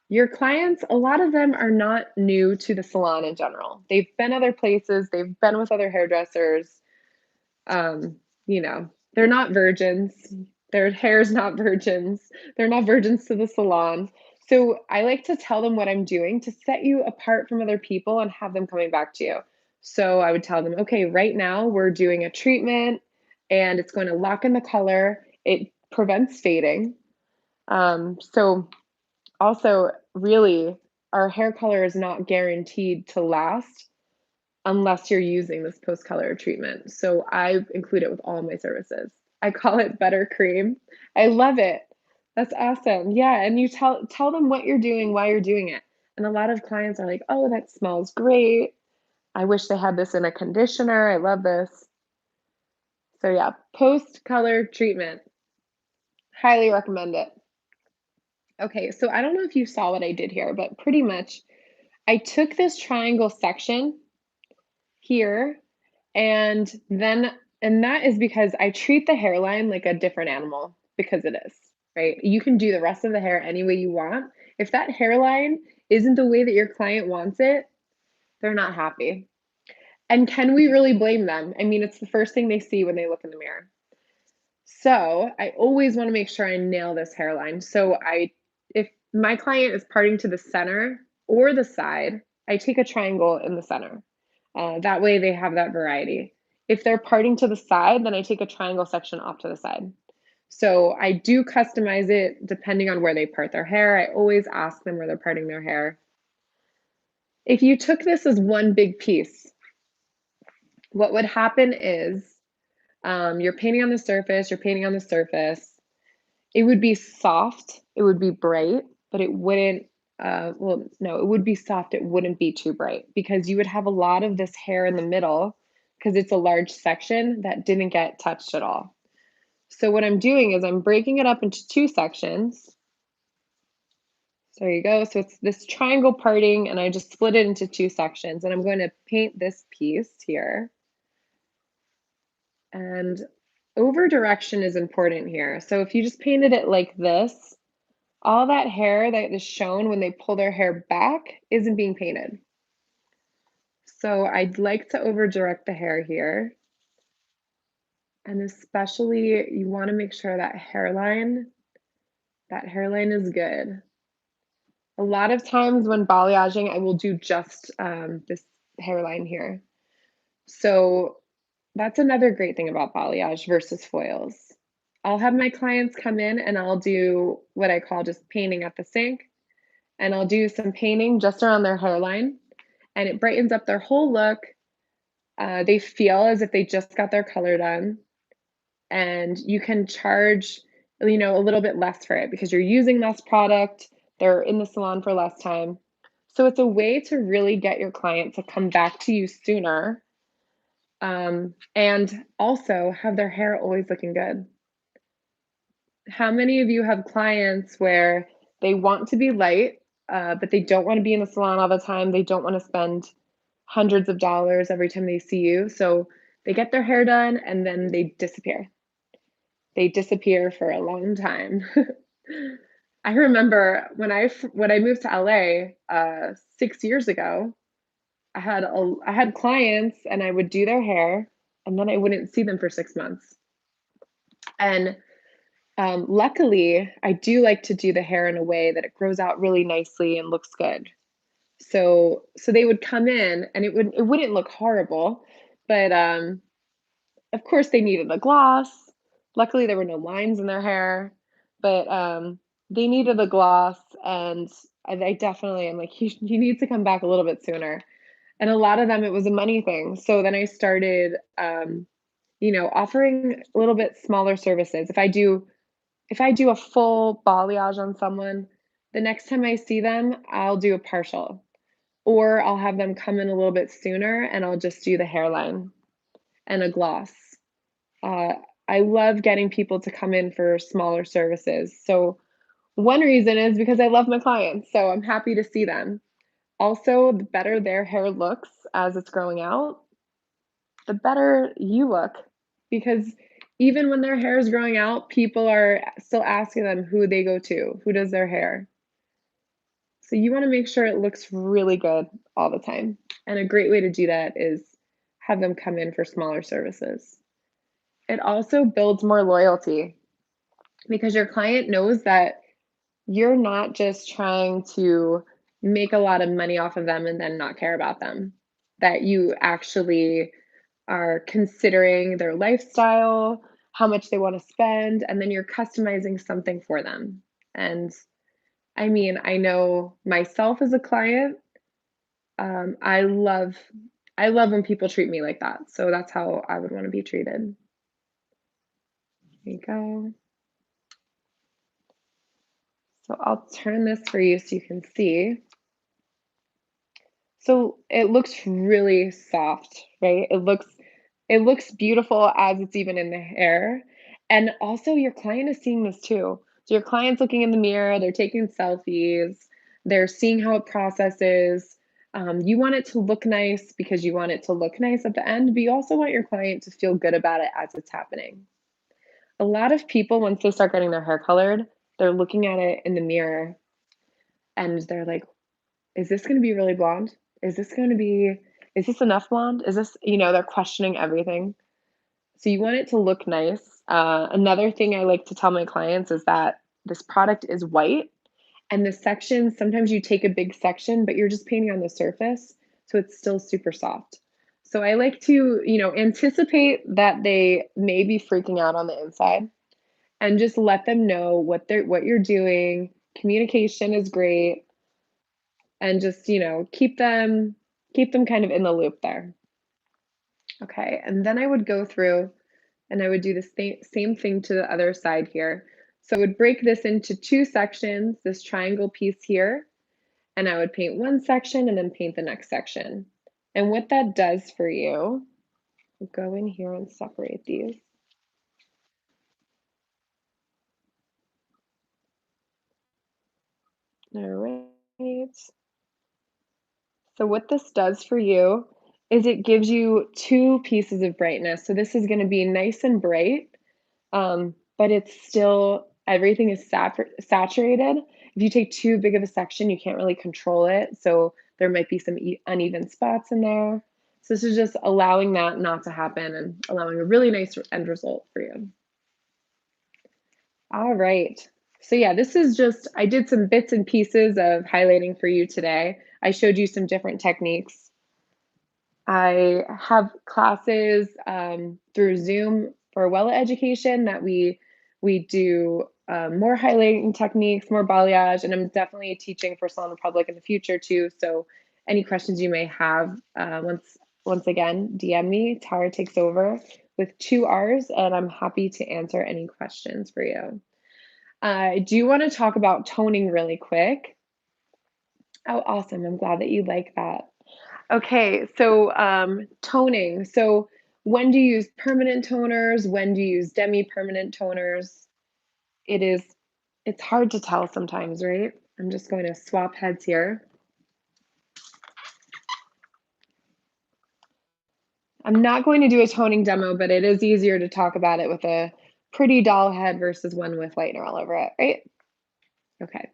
your clients, a lot of them are not new to the salon in general. They've been other places, they've been with other hairdressers. Um, they're not virgins. Their hair's not virgins. They're not virgins to the salon. So I like to tell them what I'm doing to set you apart from other people and have them coming back to you. So I would tell them, okay, right now we're doing a treatment and it's going to lock in the color. It prevents fading. So also, really, our hair color is not guaranteed to last unless you're using this post color treatment. So I include it with all my services. I call it buttercream. I love it. That's awesome. Yeah, and you tell them what you're doing, why you're doing it. And a lot of clients are like, "Oh, that smells great. I wish they had this in a conditioner. I love this." So yeah, post color treatment. Highly recommend it. Okay, so I don't know if you saw what I did here, but pretty much I took this triangle section here and that is because I treat the hairline like a different animal because it is, right? You can do the rest of the hair any way you want. If that hairline isn't the way that your client wants it, they're not happy. And can we really blame them? I mean, it's the first thing they see when they look in the mirror. So I always want to make sure I nail this hairline. If my client is parting to the center or the side, I take a triangle in the center. That way they have that variety. If they're parting to the side, then I take a triangle section off to the side. So I do customize it depending on where they part their hair. I always ask them where they're parting their hair. If you took this as one big piece, what would happen is you're painting on the surface, you're painting on the surface. It would be soft, it would be bright, but it wouldn't, well, no, it would be soft, it wouldn't be too bright because you would have a lot of this hair in the middle because it's a large section that didn't get touched at all. So what I'm doing is I'm breaking it up into two sections. So there you go. So it's this triangle parting, and I just split it into two sections, and I'm going to paint this piece here. And over direction is important here. So if you just painted it like this, all that hair that is shown when they pull their hair back isn't being painted. So I'd like to over direct the hair here. And especially you want to make sure that hairline is good. A lot of times when balayaging, I will do just this hairline here. So that's another great thing about balayage versus foils. I'll have my clients come in and I'll do what I call just painting at the sink, and I'll do some painting just around their hairline. and it brightens up their whole look. They feel as if they just got their color done, and you can charge, a little bit less for it because you're using less product. They're in the salon for less time. So it's a way to really get your client to come back to you sooner, and also have their hair always looking good. How many of you have clients where they want to be light, but they don't want to be in the salon all the time? They don't want to spend hundreds of dollars every time they see you. So they get their hair done and then they disappear. They disappear for a long time. I remember when I moved to LA 6 years ago. I had clients and I would do their hair and then I wouldn't see them for 6 months. And luckily, I do like to do the hair in a way that it grows out really nicely and looks good. So they would come in and it wouldn't look horrible, but of course they needed a gloss. Luckily, there were no lines in their hair, but they needed a gloss, and I definitely am like, you need to come back a little bit sooner. And a lot of them, it was a money thing. So then I started, offering a little bit smaller services. If I do a full balayage on someone, the next time I see them, I'll do a partial, or I'll have them come in a little bit sooner and I'll just do the hairline and a gloss. Uh, I love getting people to come in for smaller services. So, one reason is because I love my clients, so I'm happy to see them. Also, the better their hair looks as it's growing out, the better you look, because even when their hair is growing out, people are still asking them who they go to, who does their hair. So you want to make sure it looks really good all the time. And a great way to do that is have them come in for smaller services. It also builds more loyalty because your client knows that you're not just trying to make a lot of money off of them and then not care about them, that you actually are considering their lifestyle, how much they want to spend, and then you're customizing something for them. And I mean, I know myself as a client, um, I love I love when people treat me like that. So that's how I would want to be treated. There you go. So I'll turn this for you so you can see. So it looks really soft, right? It looks beautiful as it's even in the hair. And also your client is seeing this too. So your client's looking in the mirror, they're taking selfies, they're seeing how it processes. You want it to look nice because you want it to look nice at the end, but you also want your client to feel good about it as it's happening. A lot of people, once they start getting their hair colored, they're looking at it in the mirror and they're like, is this gonna be really blonde? Is this enough blonde? They're questioning everything. So you want it to look nice. Another thing I like to tell my clients is that this product is white, and the sections, sometimes you take a big section, but you're just painting on the surface, so it's still super soft. So I like to, anticipate that they may be freaking out on the inside and just let them know what you're doing. Communication is great, and just, keep them kind of in the loop there. Okay, and then I would go through and I would do the same thing to the other side here. So I would break this into two sections, this triangle piece here, and I would paint one section and then paint the next section. And what that does for you, I'll go in here and separate these. All right. So what this does for you is it gives you two pieces of brightness. So this is going to be nice and bright, but it's still everything is saturated. If you take too big of a section, you can't really control it. So there might be some uneven spots in there. So this is just allowing that not to happen and allowing a really nice end result for you. All right. So yeah, this is just, I did some bits and pieces of highlighting for you today. I showed you some different techniques. I have classes through Zoom for Wella education that we do more highlighting techniques, more balayage, and I'm definitely teaching for Salon Republic in the future too. So any questions you may have, once again, DM me. Tara takes over with 2 R's, and I'm happy to answer any questions for you. I do want to talk about toning really quick. Oh, awesome. I'm glad that you like that. Okay, so toning. So when do you use permanent toners? When do you use demi-permanent toners? It is, it's hard to tell sometimes, right? I'm just going to swap heads here. I'm not going to do a toning demo, but it is easier to talk about it with a pretty doll head versus one with lightener all over it, right? Okay.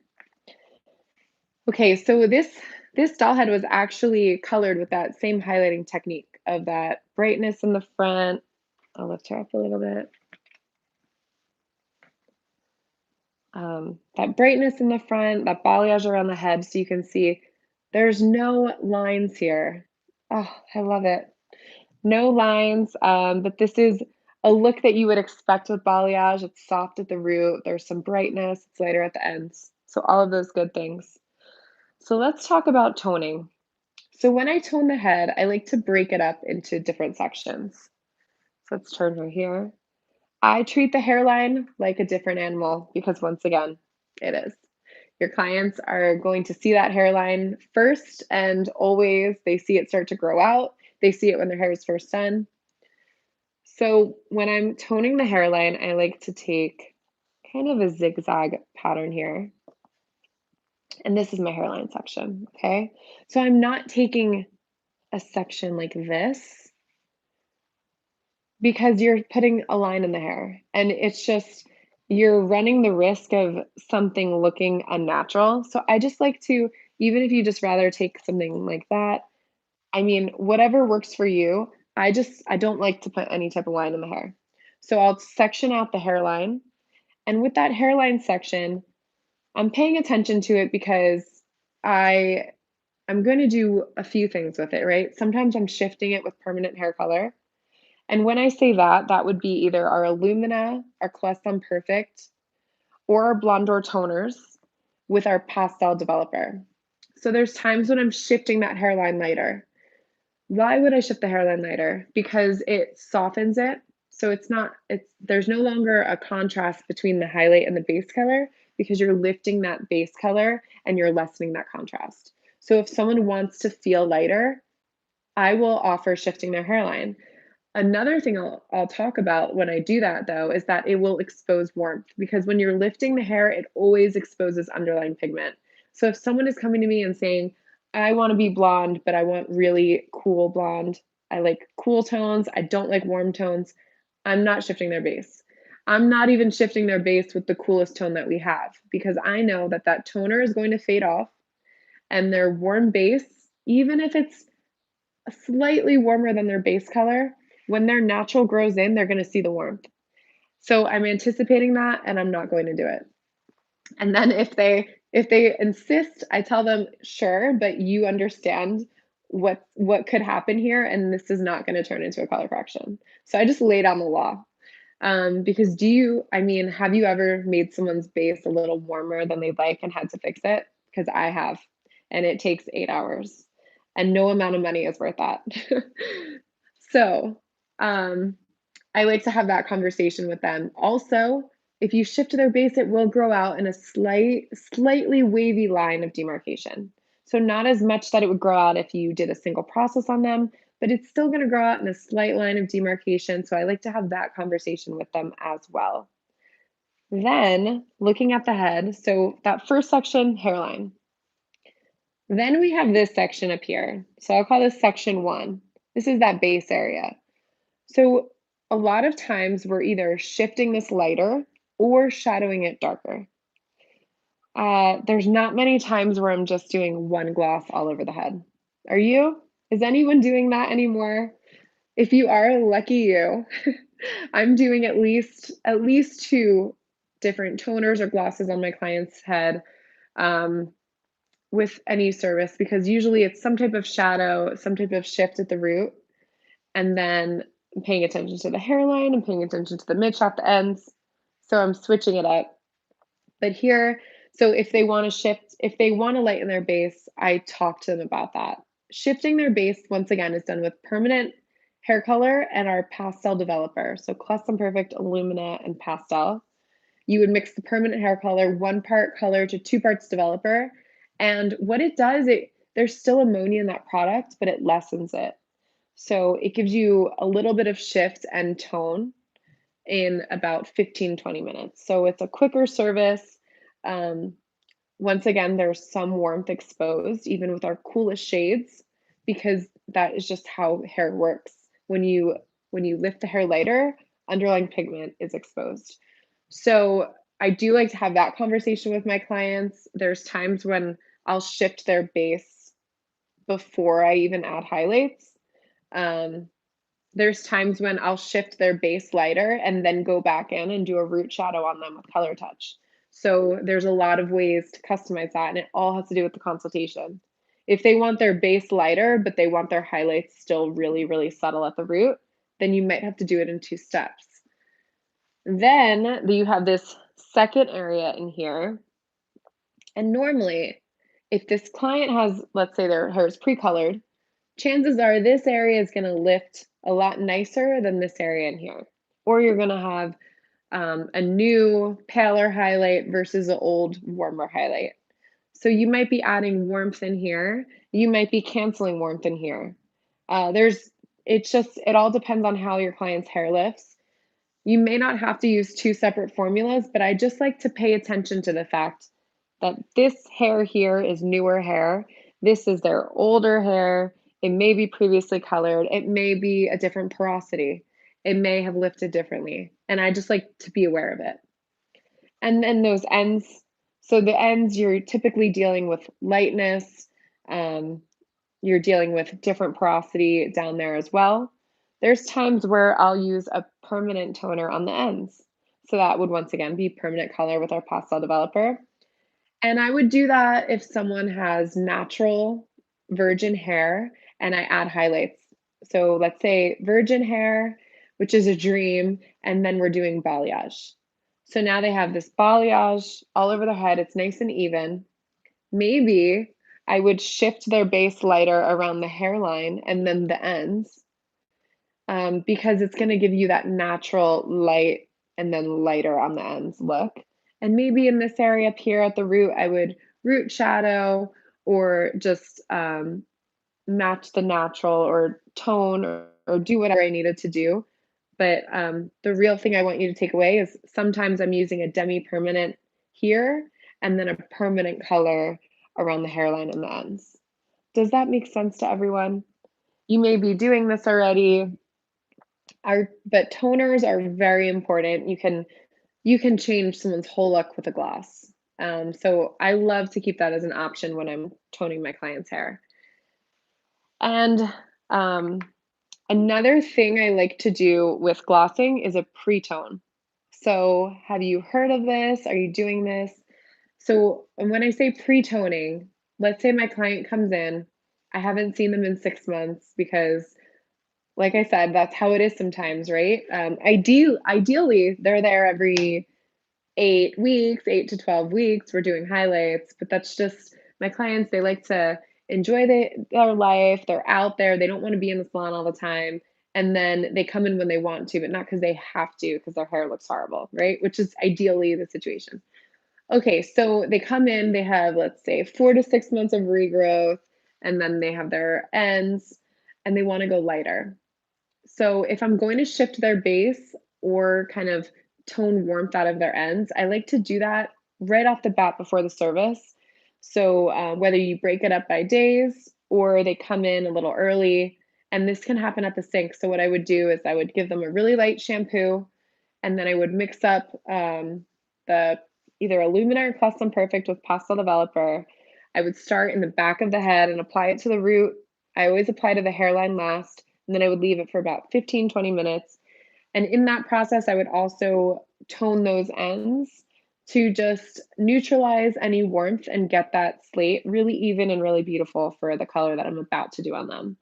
Okay, so this doll head was actually colored with that same highlighting technique of that brightness in the front. I'll lift her up a little bit. That brightness in the front, that balayage around the head, so you can see there's no lines here. Oh, I love it. No lines, but this is a look that you would expect with balayage. It's soft at the root, there's some brightness, it's lighter at the ends. So all of those good things. So let's talk about toning. So when I tone the head, I like to break it up into different sections. So let's turn her here. I treat the hairline like a different animal because once again, it is. Your clients are going to see that hairline first, and always they see it start to grow out. They see it when their hair is first done. So when I'm toning the hairline, I like to take kind of a zigzag pattern here. And this is my hairline section, okay? So I'm not taking a section like this because you're putting a line in the hair, and it's just you're running the risk of something looking unnatural. So I just like to, even if you just rather take something like that, I mean, whatever works for you. I don't like to put any type of line in the hair. So I'll section out the hairline, and with that hairline section, I'm paying attention to it because I I'm going to do a few things with it, right? Sometimes I'm shifting it with permanent hair color. And when I say that, that would be either our Illumina, our Custom Perfect, or our Blondor toners with our pastel developer. So there's times when I'm shifting that hairline lighter. Why would I shift the hairline lighter? Because it softens it. So there's no longer a contrast between the highlight and the base color because you're lifting that base color and you're lessening that contrast. So if someone wants to feel lighter, I will offer shifting their hairline. Another thing I'll talk about when I do that, though, is that it will expose warmth because when you're lifting the hair, it always exposes underlying pigment. So if someone is coming to me and saying, I want to be blonde, but I want really cool blonde, I like cool tones, I don't like warm tones, I'm not shifting their base. I'm not even shifting their base with the coolest tone that we have because I know that that toner is going to fade off and their warm base, even if it's slightly warmer than their base color, when their natural grows in, they're going to see the warmth. So I'm anticipating that and I'm not going to do it. And then if they insist, I tell them, "Sure, but you understand what could happen here and this is not going to turn into a color correction." So I just lay down the law. Because I mean, have you ever made someone's base a little warmer than they'd like and had to fix it? Because I have, and it takes 8 hours, and no amount of money is worth that. So, um, I like to have that conversation with them. Also, if you shift to their base, it will grow out in a slightly wavy line of demarcation. So not as much that it would grow out if you did a single process on them, but it's still going to grow out in a slight line of demarcation. So I like to have that conversation with them as well. Then looking at the head, so that first section, hairline. Then we have this section up here. So I'll call this section 1. This is that base area. So a lot of times we're either shifting this lighter or shadowing it darker. There's not many times where I'm just doing one gloss all over the head. Are you? Is anyone doing that anymore? If you are, lucky you. I'm doing at least 2 different toners or glosses on my client's head with any service because usually it's some type of shadow, some type of shift at the root, and then I'm paying attention to the hairline, I'm paying attention to the mid shaft ends. So I'm switching it up. But here, so if they want to shift, if they want to lighten their base, I talk to them about that. shifting their base, once again, is done with permanent hair color and our pastel developer. So Custom Perfect, Illumina, and Pastel. You would mix the permanent hair color, 1 part color to 2 parts developer. And what it does, there's still ammonia in that product, but it lessens it. So it gives you a little bit of shift and tone in about 15-20 minutes. So it's a quicker service. Um, Once again, there's some warmth exposed, even with our coolest shades, because that is just how hair works. When you lift the hair lighter, underlying pigment is exposed. So I do like to have that conversation with my clients. There's times when I'll shift their base before I even add highlights. Um, there's times when I'll shift their base lighter and then go back in and do a root shadow on them with color touch. So there's a lot of ways to customize that, and it all has to do with the consultation. If they want their base lighter, but they want their highlights still really, really subtle at the root, then you might have to do it in 2 steps. Then you have this second area in here. And normally, if this client has, let's say their hair is pre-colored, chances are this area is going to lift a lot nicer than this area in here. Or you're going to have a new paler highlight versus an old warmer highlight. So you might be adding warmth in here. You might be canceling warmth in here. It all depends on how your client's hair lifts. You may not have to use 2 separate formulas, but I just like to pay attention to the fact that this hair here is newer hair. This is their older hair. It may be previously colored. It may be a different porosity. It may have lifted differently. And I just like to be aware of it. And then those ends. So the ends, you're typically dealing with lightness. Um, you're dealing with different porosity down there as well. There's times where I'll use a permanent toner on the ends. So that would once again be permanent color with our pastel developer. And I would do that if someone has natural virgin hair and I add highlights. So let's say virgin hair, which is a dream, and then we're doing balayage. So now they have this balayage all over their head. It's nice and even. Maybe I would shift their base lighter around the hairline and then the ends, because it's going to give you that natural light and then lighter on the ends look. And maybe in this area up here at the root, I would root shadow or just match the natural or tone or do whatever I needed to do. But the real thing I want you to take away is sometimes I'm using a demi-permanent here and then a permanent color around the hairline and the ends. Does that make sense to everyone? You may be doing this already. But toners are very important. You can change someone's whole look with a gloss. So I love to keep that as an option when I'm toning my client's hair. And um, another thing I like to do with glossing is a pre-tone. So have you heard of this? Are you doing this? So and when I say pre-toning, let's say my client comes in, I haven't seen them in 6 months because like I said, that's how it is sometimes, right? Ideally, they're there every 8 weeks, 8 to 12 weeks. We're doing highlights, but that's just my clients. They like to enjoy their life. They're out there. They don't want to be in the salon all the time. And then they come in when they want to, but not because they have to, because their hair looks horrible, right? Which is ideally the situation. Okay, so they come in, they have, let's say, 4 to 6 months of regrowth, and then they have their ends, and they want to go lighter. So if I'm going to shift their base or kind of tone warmth out of their ends, I like to do that right off the bat before the service. So whether you break it up by days or they come in a little early, and this can happen at the sink. So what I would do is I would give them a really light shampoo, and then I would mix up the either Illumina or Custom Perfect with Pastel Developer. I would start in the back of the head and apply it to the root. I always apply to the hairline last, and then I would leave it for about 15-20 minutes. And in that process, I would also tone those ends to just neutralize any warmth and get that slate really even and really beautiful for the color that I'm about to do on them.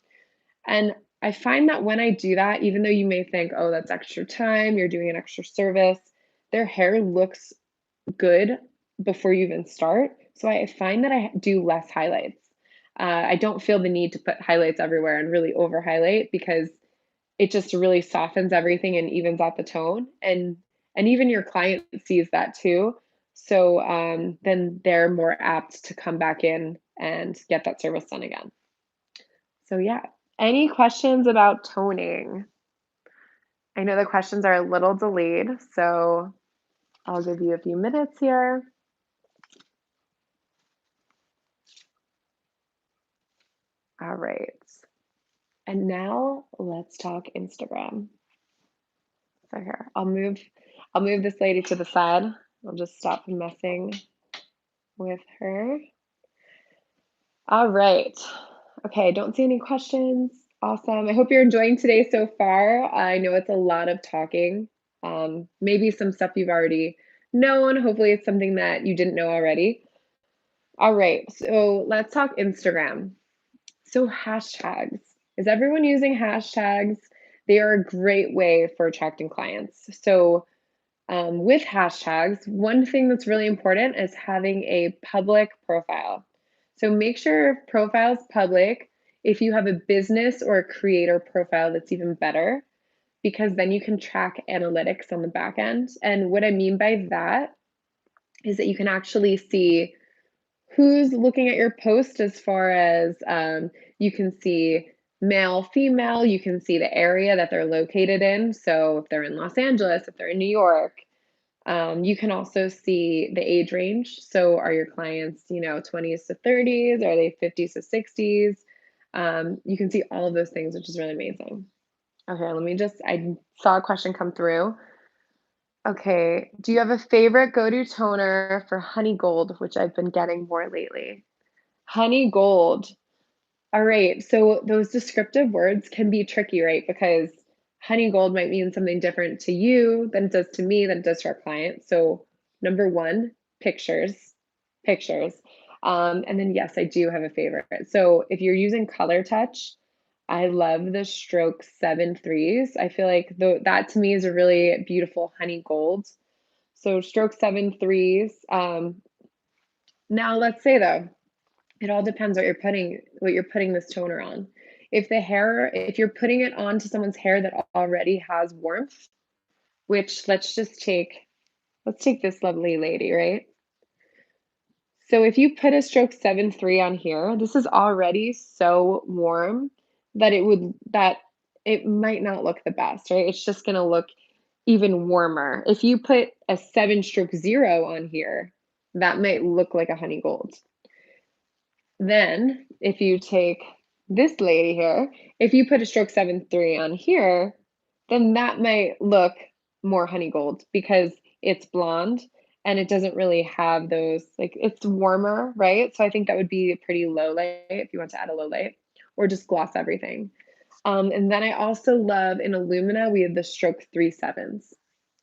And I find that when I do that, even though you may think, oh, that's extra time, you're doing an extra service, their hair looks good before you even start. So I find that I do less highlights. I don't feel the need to put highlights everywhere and really over highlight because it just really softens everything and evens out the tone. And even your client sees that too. So then they're more apt to come back in and get that service done again. So yeah. Any questions about toning? I know the questions are a little delayed, so I'll give you a few minutes here. All right. And now let's talk Instagram. So here, I'll move this lady to the side. I'll just stop messing with her. All right. Okay, don't see any questions. Awesome. I hope you're enjoying today so far. I know it's a lot of talking. Maybe some stuff you've already known. Hopefully, it's something that you didn't know already. All right, so let's talk Instagram. So, hashtags. Is everyone using hashtags? They are a great way for attracting clients. So, with hashtags, one thing that's really important is having a public profile. So make sure your profile is public. If you have a business or a creator profile, that's even better because then you can track analytics on the back end. And what I mean by that is that you can actually see who's looking at your post as far as you can see male, female, you can see the area that they're located in. So if they're in Los Angeles, if they're in New York, you can also see the age range. So are your clients, 20s to 30s? Are they 50s to 60s? You can see all of those things, which is really amazing. Okay, I saw a question come through. Okay, do you have a favorite go-to toner for honey gold, which I've been getting more lately? Honey gold. All right. So those descriptive words can be tricky, right? Because honey gold might mean something different to you than it does to me, than it does to our client. So, number one, pictures, pictures. And then, yes, I do have a favorite. So, if you're using Color Touch, I love the Stroke 7 3s. I feel like that to me is a really beautiful honey gold. So, Stroke 7 3s. Now, let's say though, it all depends what you're putting this toner on. If you're putting it onto someone's hair that already has warmth, which let's take this lovely lady, right? So if you put a stroke 7 3 on here, this is already so warm that it might not look the best, right? It's just gonna look even warmer. If you put a 7 stroke 0 on here, that might look like a honey gold. Then, if you take this lady here, if you put a stroke 7 3 on here, then that might look more honey gold because it's blonde and it doesn't really have those, like, it's warmer, right? So I think that would be a pretty low light if you want to add a low light or just gloss everything. And then I also love in Illumina, we have the stroke 3 7s.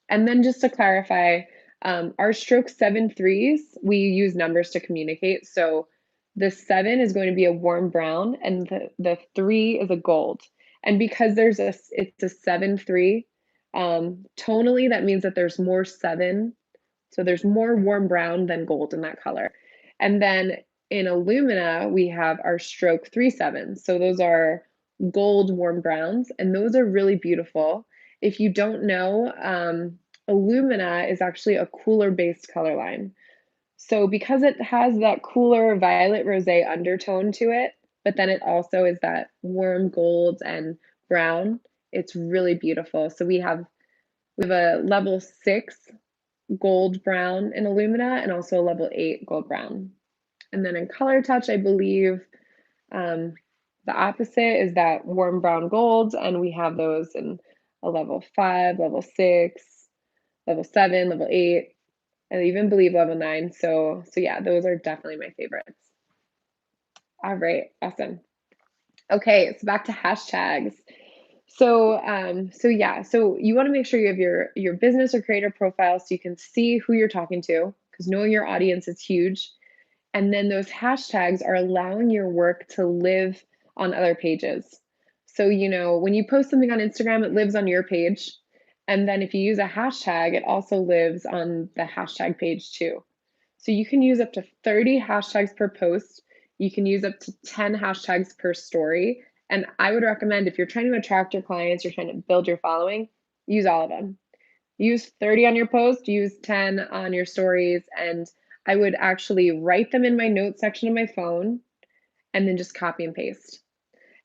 And then just to clarify, our stroke 7 3s, we use numbers to communicate. So the 7 is going to be a warm brown and the 3 is a gold. And because it's a 7 3, tonally, that means that there's more 7. So there's more warm brown than gold in that color. And then in Illumina, we have our stroke 3 7s. So those are gold warm browns, and those are really beautiful. If you don't know, Illumina is actually a cooler based color line. So because it has that cooler violet rosé undertone to it, but then it also is that warm gold and brown, it's really beautiful. So we have a level 6 gold brown in Illumina and also a level 8 gold brown. And then in Color Touch, I believe um, the opposite is that warm brown gold, and we have those in a level 5, level 6, level 7, level 8. I even believe level 9. So yeah, those are definitely my favorites. All right, awesome. Okay, so back to hashtags. So you want to make sure you have your business or creator profile so you can see who you're talking to, because knowing your audience is huge. And then those hashtags are allowing your work to live on other pages. So, when you post something on Instagram, it lives on your page. And then if you use a hashtag, it also lives on the hashtag page too. So you can use up to 30 hashtags per post. You can use up to 10 hashtags per story. And I would recommend if you're trying to attract your clients, you're trying to build your following, use all of them. Use 30 on your post, use 10 on your stories, and I would actually write them in my notes section of my phone and then just copy and paste.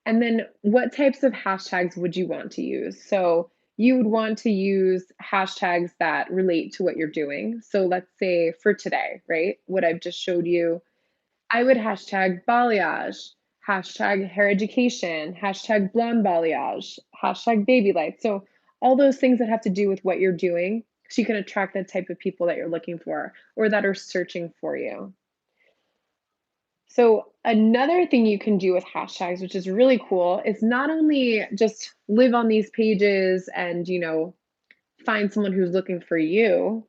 And then what types of hashtags would you want to use? So you would want to use hashtags that relate to what you're doing. So let's say for today, right? What I've just showed you, I would hashtag balayage, hashtag hair education, hashtag blonde balayage, hashtag baby light. So all those things that have to do with what you're doing, so you can attract the type of people that you're looking for or that are searching for you. So another thing you can do with hashtags, which is really cool, is not only just live on these pages and, find someone who's looking for you,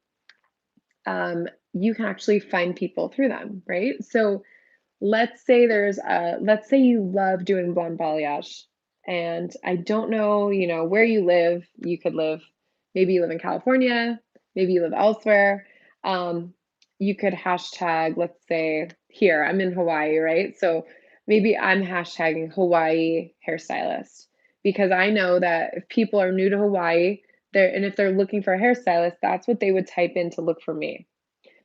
you can actually find people through them, right? So let's say you love doing blonde balayage, and I don't know, where you live. You could live, maybe you live in California, maybe you live elsewhere. Um, you could hashtag, let's say here, I'm in Hawaii, right? So maybe I'm hashtagging Hawaii hairstylist because I know that if people are new to Hawaii, and if they're looking for a hairstylist, that's what they would type in to look for me.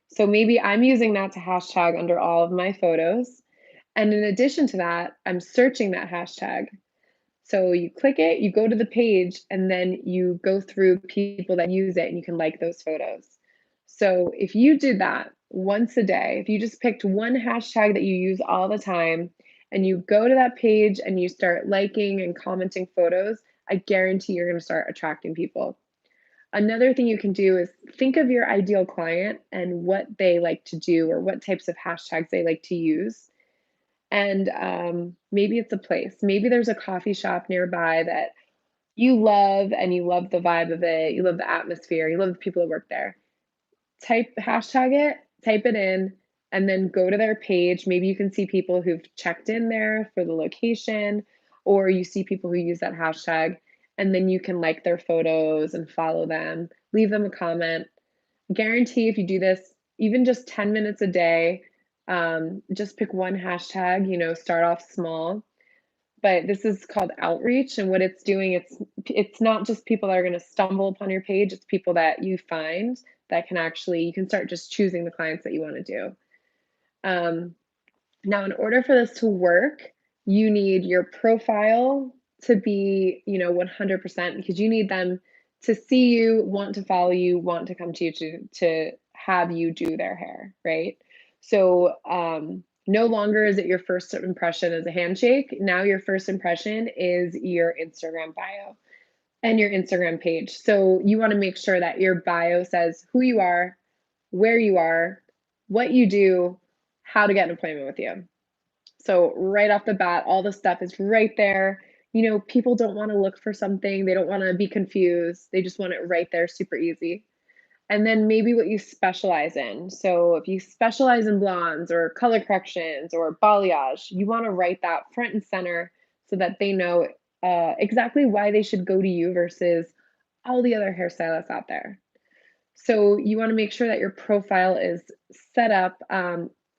So maybe I'm using that to hashtag under all of my photos. And in addition to that, I'm searching that hashtag. So you click it, you go to the page, and then you go through people that use it and you can like those photos. So if you did that once a day, if you just picked one hashtag that you use all the time and you go to that page and you start liking and commenting photos, I guarantee you're going to start attracting people. Another thing you can do is think of your ideal client and what they like to do or what types of hashtags they like to use. And maybe it's a place. Maybe there's a coffee shop nearby that you love and you love the vibe of it. You love the atmosphere. You love the people that work there. Hashtag it, type it in, and then go to their page. Maybe you can see people who've checked in there for the location, or you see people who use that hashtag, and then you can like their photos and follow them, leave them a comment. Guarantee if you do this, even just 10 minutes a day, just pick one hashtag, start off small. But this is called outreach, and what it's doing, it's not just people that are going to stumble upon your page, it's people that you find that can actually, you can start just choosing the clients that you want to do. Um, Now, in order for this to work, you need your profile to be, 100% because you need them to see you, want to follow you, want to come to you to have you do their hair, right? So, no longer is it your first impression as a handshake. Now your first impression is your Instagram bio and your Instagram page. So you want to make sure that your bio says who you are, where you are, what you do, how to get an appointment with you. So right off the bat, all the stuff is right there. People don't want to look for something. They don't want to be confused. They just want it right there, super easy. And then maybe what you specialize in. So if you specialize in blondes or color corrections or balayage, you want to write that front and center so that they know exactly why they should go to you versus all the other hairstylists out there. So you want to make sure that your profile is set up.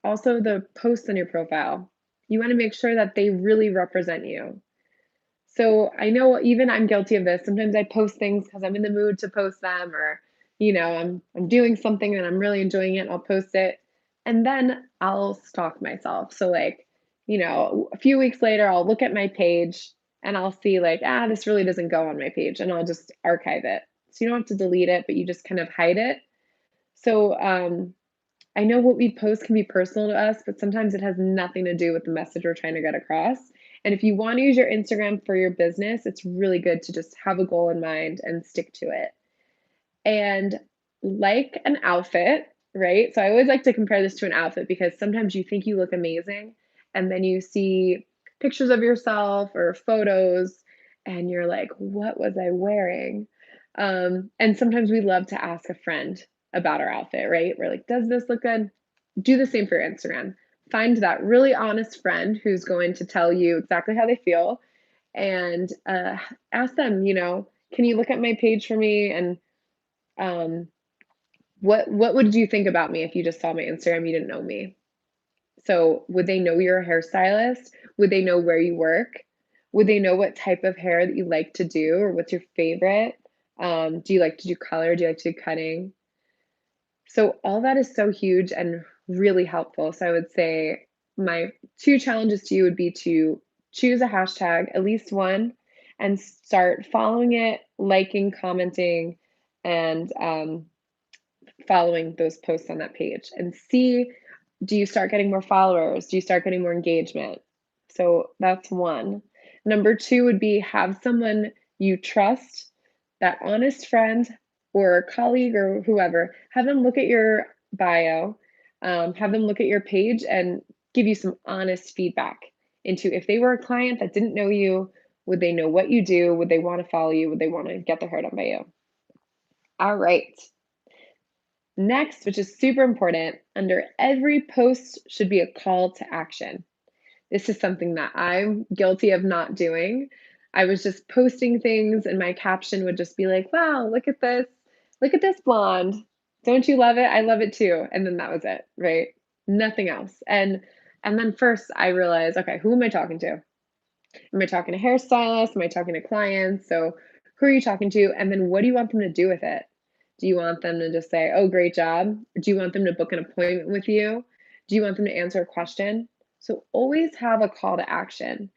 Also, the posts on your profile, you want to make sure that they really represent you. So I know even I'm guilty of this. Sometimes I post things because I'm in the mood to post them, or I'm doing something and I'm really enjoying it. And I'll post it, and then I'll stalk myself. So like, a few weeks later, I'll look at my page and I'll see like, this really doesn't go on my page, and I'll just archive it. So you don't have to delete it, but you just kind of hide it. So I know what we post can be personal to us, but sometimes it has nothing to do with the message we're trying to get across. And if you want to use your Instagram for your business, it's really good to just have a goal in mind and stick to it. And like an outfit, right? So I always like to compare this to an outfit because sometimes you think you look amazing and then you see pictures of yourself or photos and you're like, what was I wearing? And sometimes we love to ask a friend about our outfit, right? We're like, does this look good? Do the same for your Instagram. Find that really honest friend who's going to tell you exactly how they feel and ask them, can you look at my page for me? And um, what would you think about me if you just saw my Instagram, you didn't know me? So would they know you're a hairstylist? Would they know where you work? Would they know what type of hair that you like to do or what's your favorite? Do you like to do color? Do you like to do cutting? So all that is so huge and really helpful. So I would say my two challenges to you would be to choose a hashtag, at least one, and start following it, liking, commenting, and following those posts on that page and see, do you start getting more followers? Do you start getting more engagement? So that's one. Number two would be have someone you trust, that honest friend or colleague or whoever, have them look at your bio, have them look at your page and give you some honest feedback into if they were a client that didn't know you, would they know what you do? Would they want to follow you? Would they want to get their hair done by you? All right. Next, which is super important, under every post should be a call to action. This is something that I'm guilty of not doing. I was just posting things and my caption would just be like, wow, look at this. Look at this blonde. Don't you love it? I love it too. And then that was it, right? Nothing else. And then first I realized, okay, who am I talking to? Am I talking to hairstylists? Am I talking to clients? So who are you talking to? And then what do you want them to do with it? Do you want them to just say, oh, great job? Do you want them to book an appointment with you? Do you want them to answer a question? So always have a call to action.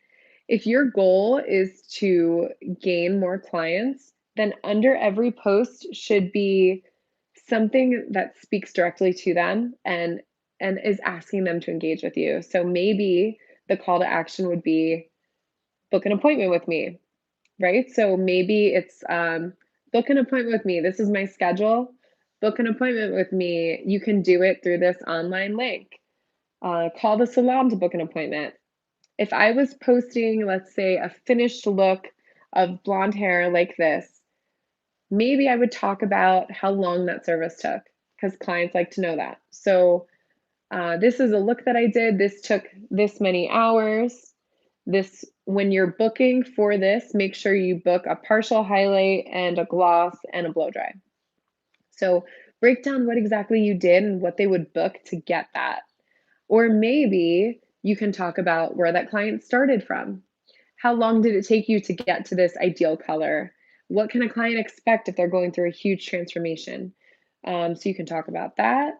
If your goal is to gain more clients, then under every post should be something that speaks directly to them and is asking them to engage with you. So maybe the call to action would be book an appointment with me, right? So maybe it's book an appointment with me. This is my schedule. Book an appointment with me. You can do it through this online link. Call the salon to book an appointment. If I was posting, let's say, a finished look of blonde hair like this, maybe I would talk about how long that service took because clients like to know that. So this is a look that I did. This took this many hours. This, when you're booking for this, make sure you book a partial highlight and a gloss and a blow dry. So break down what exactly you did and what they would book to get that. Or maybe you can talk about where that client started from. How long did it take you to get to this ideal color? What can a client expect if they're going through a huge transformation? So you can talk about that.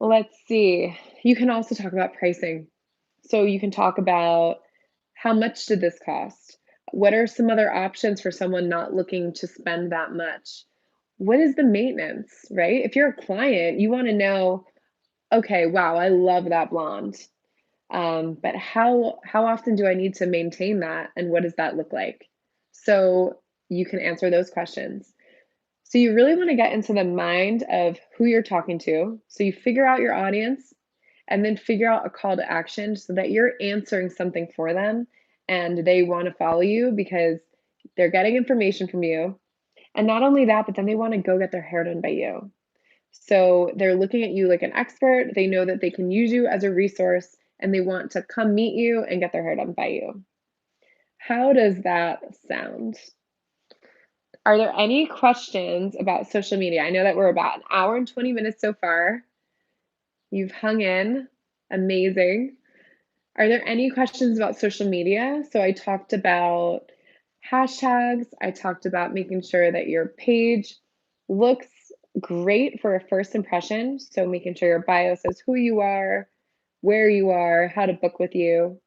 Let's see. You can also talk about pricing. So you can talk about how much did this cost? What are some other options for someone not looking to spend that much? What is the maintenance, right? If you're a client, you want to know, okay, wow, I love that blonde. But how often do I need to maintain that and what does that look like? So you can answer those questions. So you really want to get into the mind of who you're talking to. So you figure out your audience and then figure out a call to action so that you're answering something for them and they want to follow you because they're getting information from you. And not only that, but then they want to go get their hair done by you. So they're looking at you like an expert. They know that they can use you as a resource and they want to come meet you and get their hair done by you. How does that sound? Are there any questions about social media? I know that we're about an hour and 20 minutes so far. You've hung in. Amazing. Are there any questions about social media? So I talked about hashtags. I talked about making sure that your page looks great for a first impression. So making sure your bio says who you are, where you are, how to book with you.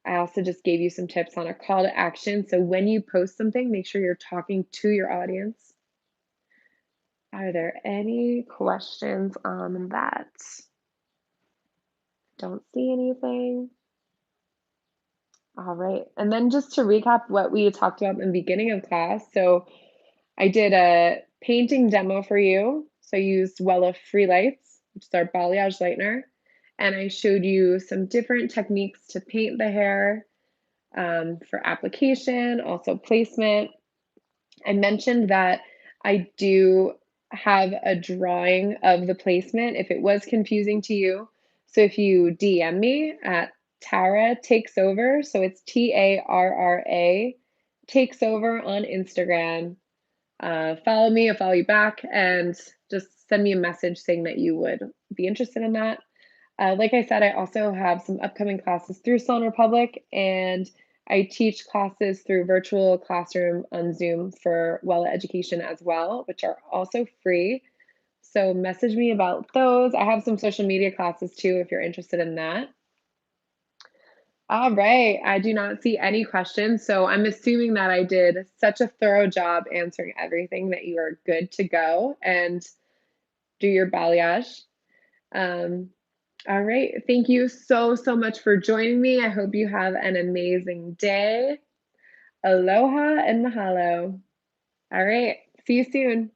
I also just gave you some tips on a call to action. So when you post something, make sure you're talking to your audience. Are there any questions on that? Don't see anything. All right. And then just to recap what we talked about in the beginning of class. So I did a painting demo for you. So I used Wella Free Lights, which is our balayage lightener. And I showed you some different techniques to paint the hair for application, also placement. I mentioned that I do have a drawing of the placement if it was confusing to you. So if you DM me at Tarra Takes Over, so it's TARRA Takes Over on Instagram. Follow me, I'll follow you back, and just send me a message saying that you would be interested in that. Like I said, I also have some upcoming classes through Sloan Republic, and I teach classes through virtual classroom on Zoom for Wella Education as well, which are also free. So message me about those. I have some social media classes too if you're interested in that. All right. I do not see any questions. So I'm assuming that I did such a thorough job answering everything that you are good to go and do your balayage. Um, all right. Thank you so, so much for joining me. I hope you have an amazing day. Aloha and mahalo. All right. See you soon.